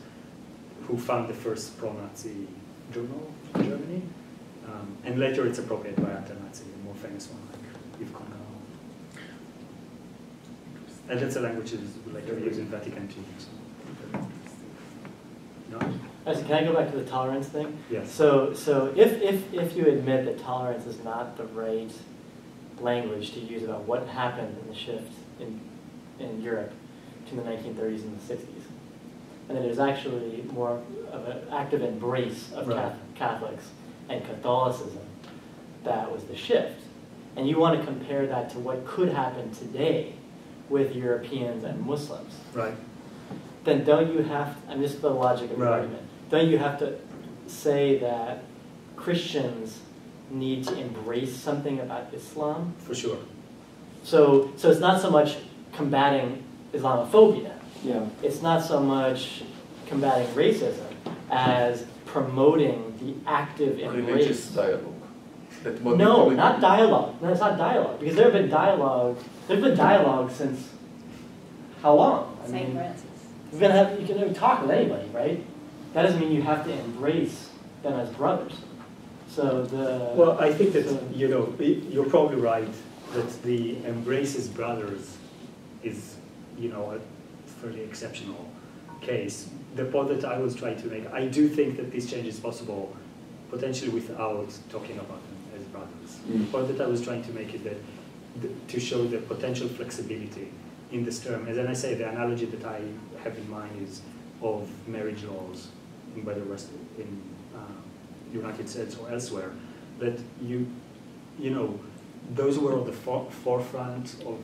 who found the first pro-Nazi journal in Germany. And later it's appropriated by anti-Nazi, the more famous one, like Yves Congal. And that's a language that is later used in Vatican II. So. No? Can I go back to the tolerance thing? Yes. So if you admit that tolerance is not the right language to use about what happened in the shift in Europe between the 1930s and the 60s, and that it was actually more of an active embrace of Right. Catholics and Catholicism that was the shift, and you want to compare that to what could happen today with Europeans and Muslims, Right. then don't you have, and this is the logic of the Right. argument, don't you have to say that Christians need to embrace something about Islam? For sure. So it's not so much combating Islamophobia, Yeah. it's not so much combating racism as promoting the active Religious embrace. dialogue. No, not dialogue. No, it's not dialogue, because there have been dialogue since how long? St. Francis. You can never talk with anybody, right? That doesn't mean you have to embrace them as brothers. So Well, I think that, you're probably right that the embrace as brothers is, a fairly exceptional case. The point that I was trying to make, I do think that this change is possible potentially without talking about them as brothers. The point that I was trying to make is that to show the potential flexibility in this term. As I say, the analogy that I have in mind is of marriage laws, whether in United States or elsewhere, that those who were on the forefront of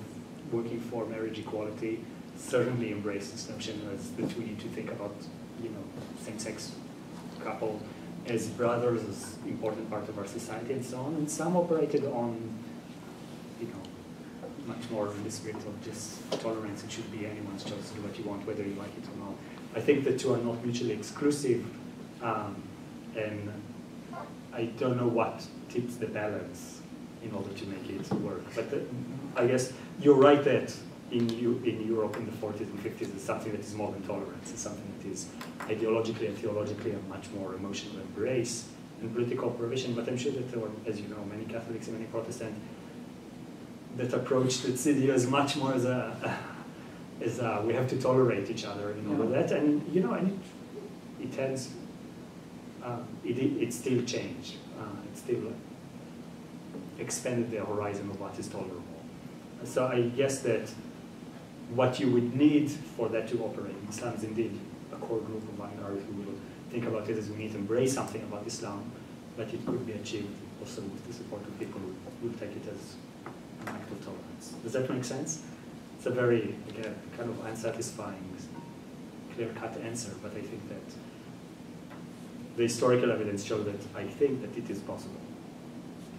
working for marriage equality certainly embraced this notion as that we need to think about, same-sex couple as brothers, as important part of our society and so on. And some operated on, much more in the spirit of just tolerance. It should be anyone's choice to do what you want, whether you like it or not. I think the two are not mutually exclusive, and I don't know what tips the balance in order to make it work. But I guess you're right that in Europe in the 40s and 50s, it's something that is more than tolerance. It's something that is ideologically and theologically a much more emotional embrace and political provision. But I'm sure that there were, as you know, many Catholics and many Protestants that approached the city as much more as we have to tolerate each other in all of that. And and it has it still changed. It still expanded the horizon of what is tolerable. So I guess that what you would need for that to operate in Islam is indeed a core group of vanguards who will think about it as we need to embrace something about Islam, but it could be achieved also with the support of people who take it as an act of tolerance. Does that make sense? It's a very, again, kind of unsatisfying, clear-cut answer, but I think that the historical evidence shows that I think that it is possible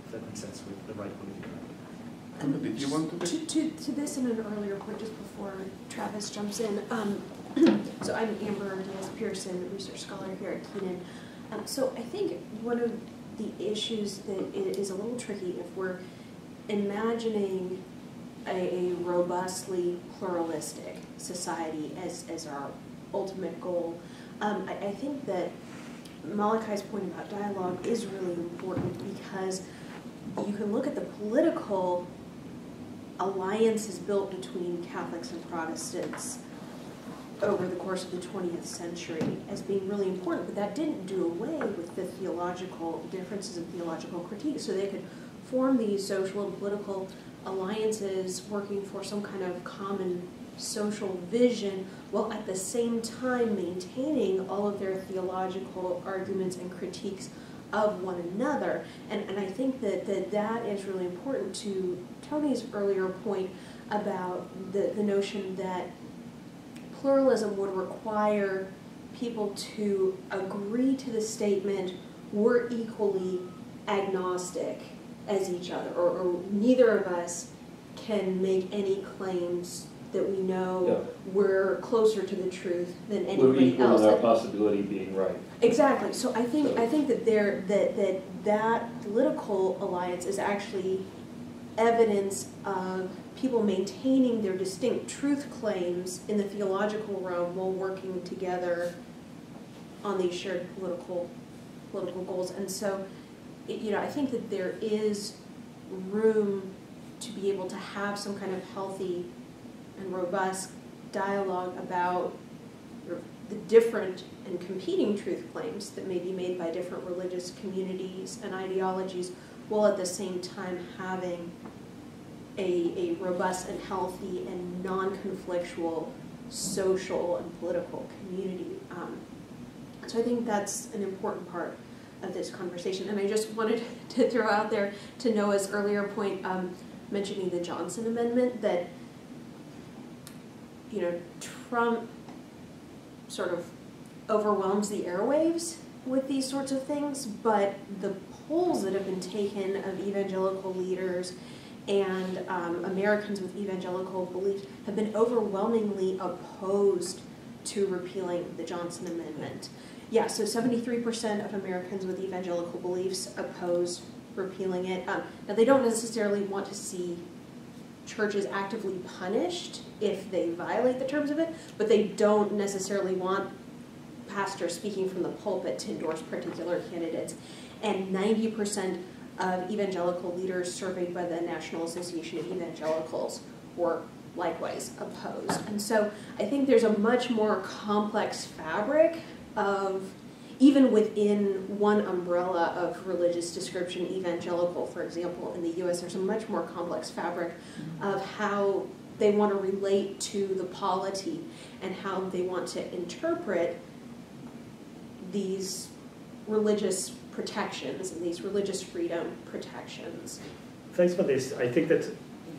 if that makes sense, with the right political ideology. Did you want to? To this and an earlier point, just before Travis jumps in. So I'm Amber Diaz-Pearson, research scholar here at Keenan. So I think one of the issues that is a little tricky, if we're imagining a robustly pluralistic society as our ultimate goal, I think that Malachi's point about dialogue is really important, because you can look at the political alliances built between Catholics and Protestants over the course of the 20th century as being really important, but that didn't do away with the theological differences and theological critiques. So they could form these social and political alliances working for some kind of common social vision, while at the same time maintaining all of their theological arguments and critiques of one another. And I think that is really important to Tony's earlier point about the notion that pluralism would require people to agree to the statement, we're equally agnostic as each other, or neither of us can make any claims that we know we're closer to the truth than anybody We're equal else. in our possibility of being right. Exactly. So I think that that political alliance is actually evidence of people maintaining their distinct truth claims in the theological realm while working together on these shared political goals. And so, I think that there is room to be able to have some kind of healthy and robust dialogue about the different and competing truth claims that may be made by different religious communities and ideologies, while at the same time having a robust and healthy and non-conflictual social and political community. So I think that's an important part of this conversation. And I just wanted to throw out there to Noah's earlier point, mentioning the Johnson Amendment, that Trump sort of overwhelms the airwaves with these sorts of things, but the polls that have been taken of evangelical leaders and Americans with evangelical beliefs have been overwhelmingly opposed to repealing the Johnson Amendment. Yeah, so 73% of Americans with evangelical beliefs oppose repealing it. Now, they don't necessarily want to see churches actively punished if they violate the terms of it, but they don't necessarily want pastors speaking from the pulpit to endorse particular candidates. And 90% of evangelical leaders surveyed by the National Association of Evangelicals were likewise opposed. And so I think there's a much more complex fabric of, even within one umbrella of religious description, evangelical, for example, in the US, there's a much more complex fabric of how they want to relate to the polity and how they want to interpret these religious protections and these religious freedom protections. Thanks for this. I think that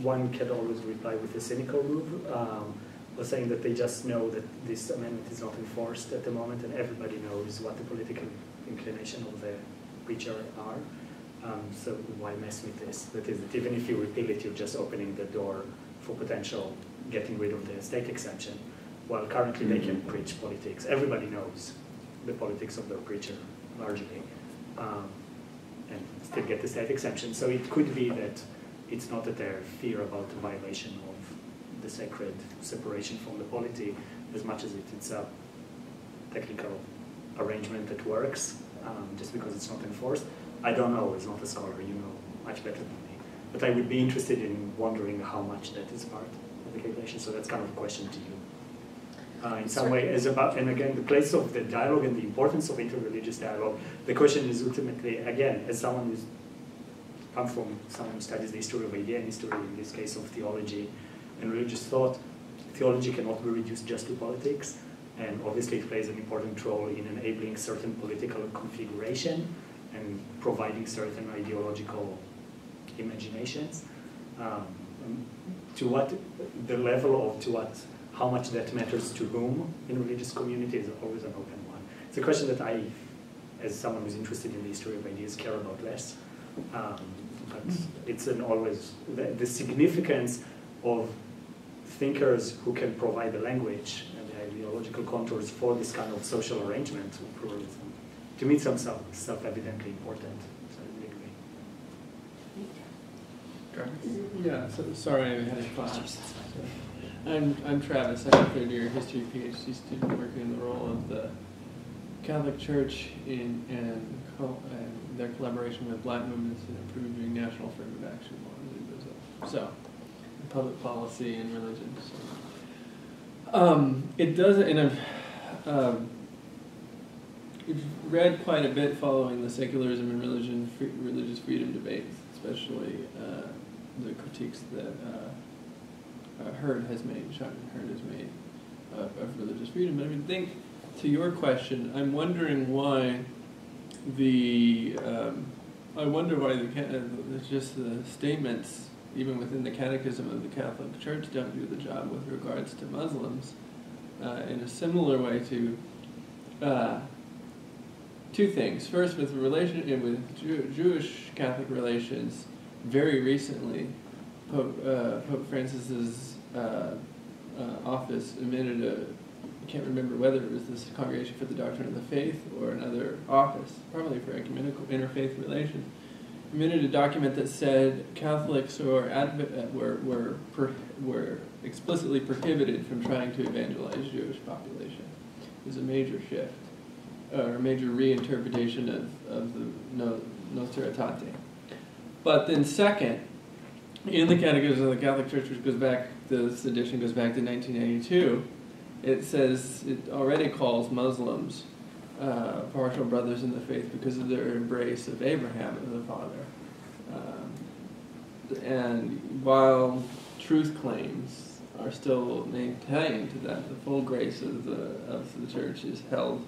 one can always reply with a cynical move, or saying that they just know that this amendment is not enforced at the moment and everybody knows what the political inclination of the preacher are. So why mess with this? That is, that even if you repeal it, you're just opening the door for potential getting rid of the state exemption, while currently they can preach politics. Everybody knows the politics of their preacher, largely, and still get the state exemption. So it could be that it's not that they're fear about the violation of the sacred separation from the polity, as much as it's a technical arrangement that works, just because it's not enforced. I don't know, as not a scholar, you know much better than me. But I would be interested in wondering how much that is part of the calculation, so that's kind of a question to you. In some way, and again, the place of the dialogue and the importance of interreligious dialogue, the question is ultimately, again, as someone who's come from someone who studies the history of idea and history, in this case of theology and religious thought, theology cannot be reduced just to politics, and obviously it plays an important role in enabling certain political configuration and providing certain ideological imaginations. To what the level of how much that matters to whom in religious community is always an open one. It's a question that I, as someone who's interested in the history of ideas, care about less. but it's an always, the significance of thinkers who can provide the language and the ideological contours for this kind of social arrangement of pluralism. To me, it's self-evidently important. So I agree. Yeah, so sorry I had a class. I'm Travis. I'm a third-year history PhD student working in the role of the Catholic Church and their collaboration with Black movements in improving national affirmative action laws in Brazil. So, public policy and religion. So. It doesn't, and I've read quite a bit following the secularism and religious freedom debates, especially the critiques that Chapman Hurd has made of religious freedom. But I would think, to your question, I'm wondering why just the statements, even within the Catechism of the Catholic Church, don't do the job with regards to Muslims in a similar way to two things. First, with Jewish Catholic relations, very recently, Pope Francis's office emitted I can't remember whether it was this Congregation for the Doctrine of the Faith or another office, probably for ecumenical interfaith relations, emitted a document that said Catholics were explicitly prohibited from trying to evangelize Jewish population. It was a major shift, or a major reinterpretation of the Nostra Aetate. But then second, in the Catechism of the Catholic Church, which goes back, this edition goes back to 1982, it says, it already calls Muslims partial brothers in the faith because of their embrace of Abraham as the father. And while truth claims are still maintained, that the full grace of the church is held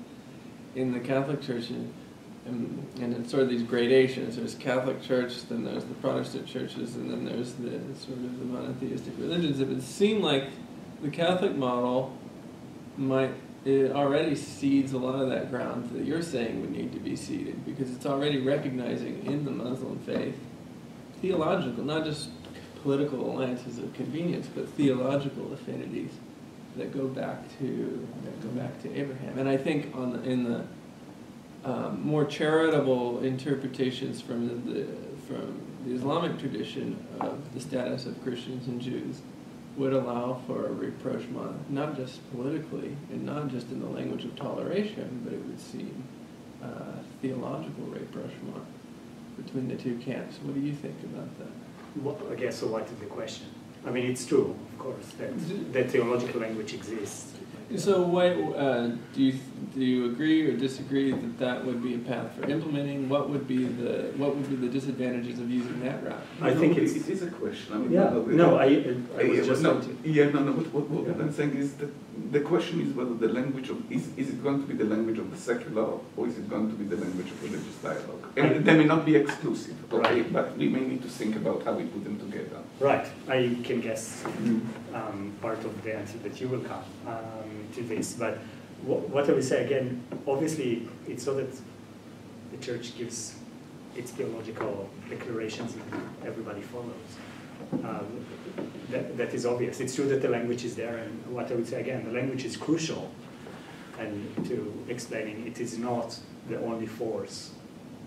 in the Catholic Church, and it's sort of these gradations. There's Catholic Church, then there's the Protestant churches, and then there's the sort of the monotheistic religions. It would seem like the Catholic model it already cedes a lot of that ground that you're saying would need to be ceded, because it's already recognizing in the Muslim faith theological, not just political alliances of convenience, but theological affinities that go back to Abraham. And I think in the more charitable interpretations from the Islamic tradition of the status of Christians and Jews would allow for a rapprochement, not just politically and not just in the language of toleration, but it would seem theological rapprochement between the two camps. What do you think about that? I guess, so what is the question? I mean, it's true, of course, that theological language exists. So why, do you agree or disagree that would be a path for implementing? What would be the disadvantages of using that route? I think it is a question. I mean, I was just what I'm saying is that the question is whether the language of is it going to be the language of the secular, or is it going to be the language of religious dialogue? And they may not be exclusive, okay, right. But we may need to think about how we put them together. Right. I can guess part of the answer that you will come to this, but what I will say again, obviously, it's so that the church gives its theological declarations and everybody follows. That is obvious. It's true that the language is there, and what I would say again, the language is crucial, and to explaining it is not the only force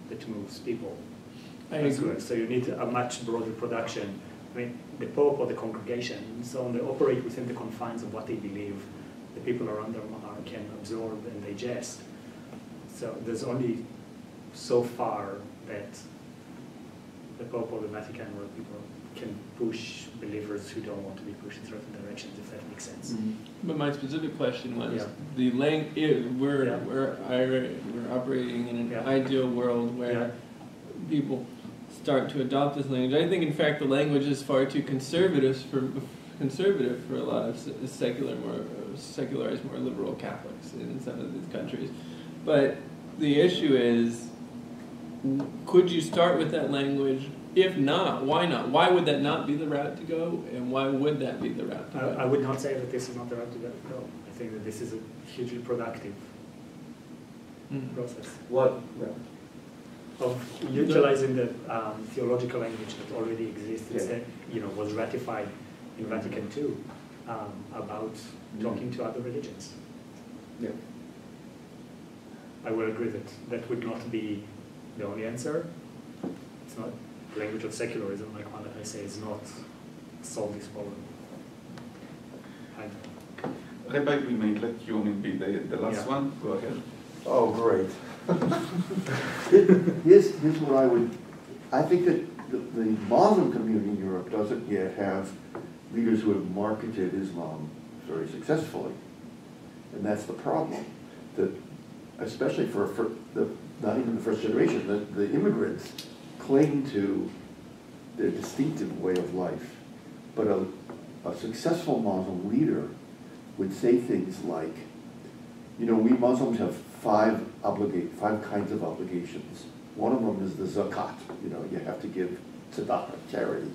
that moves people. I agree. So you need a much broader production. I mean, the Pope or the congregation, and so on, they operate within the confines of what they believe the people around them can absorb and digest. So there's only so far that the Pope or the Vatican or people can push believers who don't want to be pushed in certain directions, if that makes sense. Mm-hmm. But my specific question was the we're operating in an ideal world where people start to adopt this language. I think, in fact, the language is far too conservative for a lot of secularized, more liberal Catholics in some of these countries. But the issue is, could you start with that language? If not, why not? Why would that not be the route to go, and why would that be the route to go? I would not say that this is not the route to go. I think that this is a hugely productive process. What? of utilizing the theological language that already exists, Yeah. that was ratified in Vatican II about talking to other religions. Yeah. I will agree that that would not be the only answer. It's not language of secularism, like one that I say, is not solve this problem. Rabbi, we may let you be the last Yeah. one. Go ahead. Oh, great. Here's what I would, I think that the Muslim community in Europe doesn't yet have leaders who have marketed Islam very successfully. And that's the problem. That, especially for the, not even the first generation, the immigrants cling to their distinctive way of life. But a successful Muslim leader would say things like, you know, we Muslims have five kinds of obligations. One of them is the zakat. You know, you have to give tzedakah, charity.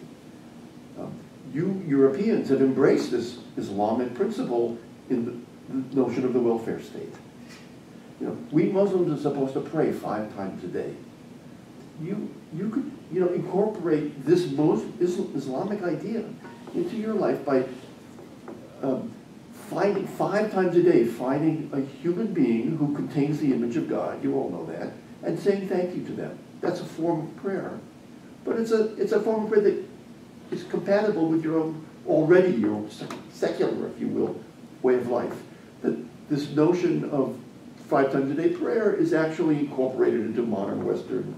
You Europeans have embraced this Islamic principle in the notion of the welfare state. You know, we Muslims are supposed to pray 5 times a day. You could, you know, incorporate this most Islamic idea into your life by finding 5 times a day, finding a human being who contains the image of God, you all know that, and saying thank you to them. That's a form of prayer. But it's a form of prayer that is compatible with your own, already your own secular, if you will, way of life. That this notion of 5 times a day prayer is actually incorporated into modern Western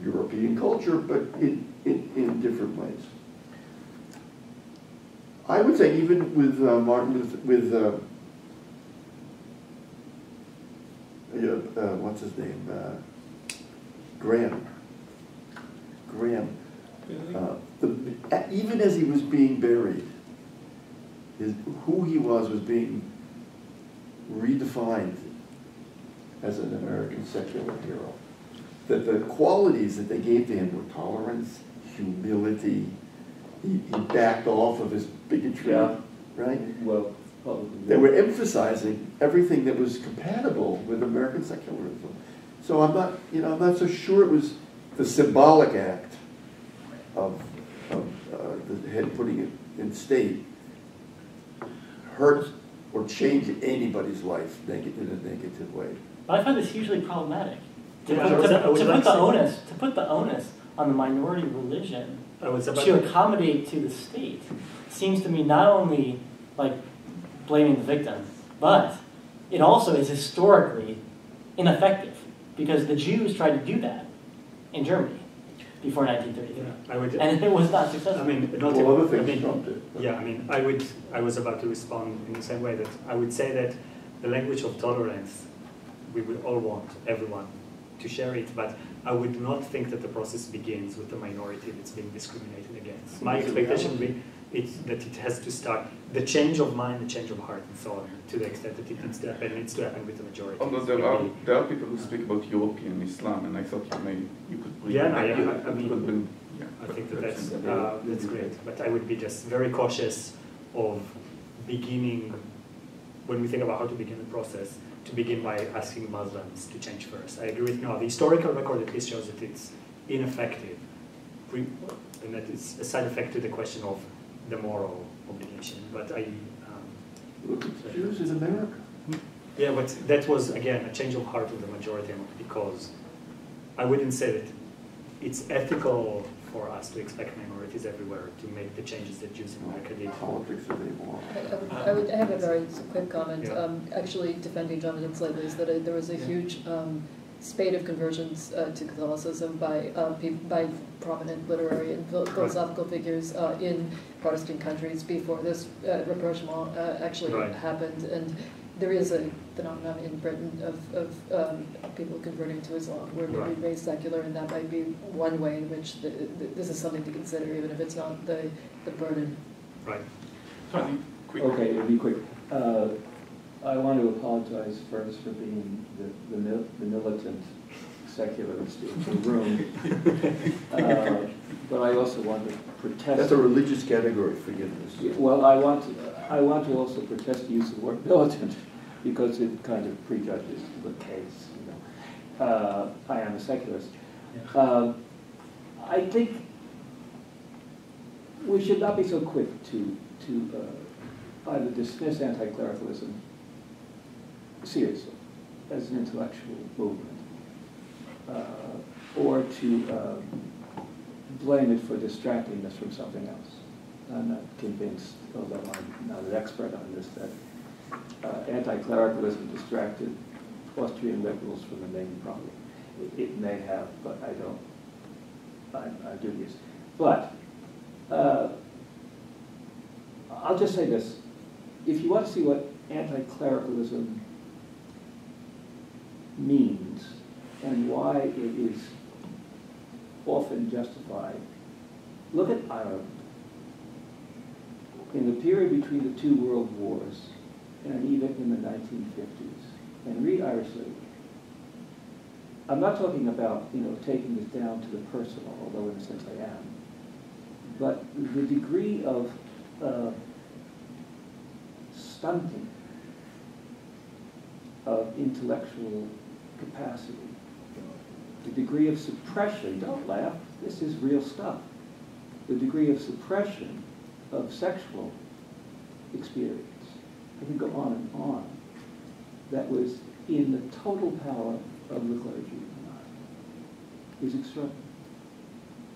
European culture, but in different ways. I would say even with Martin, what's his name? Graham. Even as he was being buried, who he was being redefined as an American secular hero. That the qualities that they gave to him were tolerance, humility. He backed off of his bigotry, Yeah. right? Well, probably. They were emphasizing everything that was compatible with American secularism. So I'm not so sure it was the symbolic act of the head putting it in state hurt or change anybody's life in a negative way. But I find this hugely problematic. To Yeah, put the onus on the minority religion I was about to accommodate to the state seems to me not only like blaming the victim, but it also is historically ineffective because the Jews tried to do that in Germany before 1933, and it was not successful. I mean, Other things trumped it. Yeah, I mean, I was about to respond in the same way that I would say that the language of tolerance, we would all want everyone to share it, but I would not think that the process begins with the minority that's being discriminated against. My expectation would be that it has to start, the change of mind, the change of heart, and so on, to the extent that it needs to happen with the majority. Although there are people who speak about European Islam, and I thought you could bring I think that's great, but I would be just very cautious of beginning, when we think about how to begin the process, to begin by asking Muslims to change first. I agree with Noah. The historical record at least shows that it's ineffective, and that it's a side effect to the question of the moral obligation. But Look at the Jews in America. yeah, but that was, again, a change of heart of the majority, because I wouldn't say that it's ethical for us to expect minorities everywhere to make the changes that Jews in America did. Politics are they I have a very quick comment. Yeah. Actually, defending Jonathan Slately is that there was a huge spate of conversions to Catholicism by prominent literary and philosophical figures in Protestant countries before this rapprochement actually happened. And there is a phenomenon in Britain of people converting to Islam who are maybe raised secular, and that might be one way in which this is something to consider, even if it's not the burden. Right. Tony, quick. Okay, it'll be quick. I want to apologize first for being the militant secularist in the room. But I also want to protest. That's a religious category, forgiveness. Well, I want to also protest the use of the word militant because it kind of prejudges the case. You know. I am a secularist. I think we should not be so quick to either dismiss anti-clericalism seriously as an intellectual movement, or to blame it for distracting us from something else. I'm not convinced, although I'm not an expert on this, that anti-clericalism distracted Austrian liberals from the main problem. It may have, but I don't. I'm dubious. But I'll just say this. If you want to see what anti-clericalism means and why it is often justified, look at Ireland. In the period between the two world wars, and even in the 1950s, and read Irish literature. I'm not talking about, taking this down to the personal, although in a sense I am, but the degree of stunting of intellectual capacity, the degree of suppression, don't laugh, this is real stuff, the degree of suppression of sexual experience, I can go on and on, that was in the total power of the clergy is extraordinary.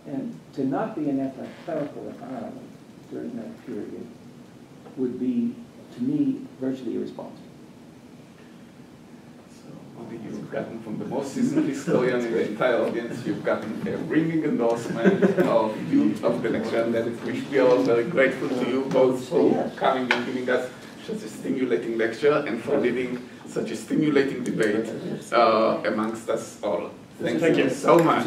And to not be an anti-clerical in Ireland during that period would be, to me, virtually irresponsible. So, you've gotten from the most seasoned historian in the entire audience, you've gotten a ringing endorsement of the lecture, and that we are all very grateful to you both for coming and giving us such a stimulating lecture and for leading such a stimulating debate amongst us all. Thank you so much.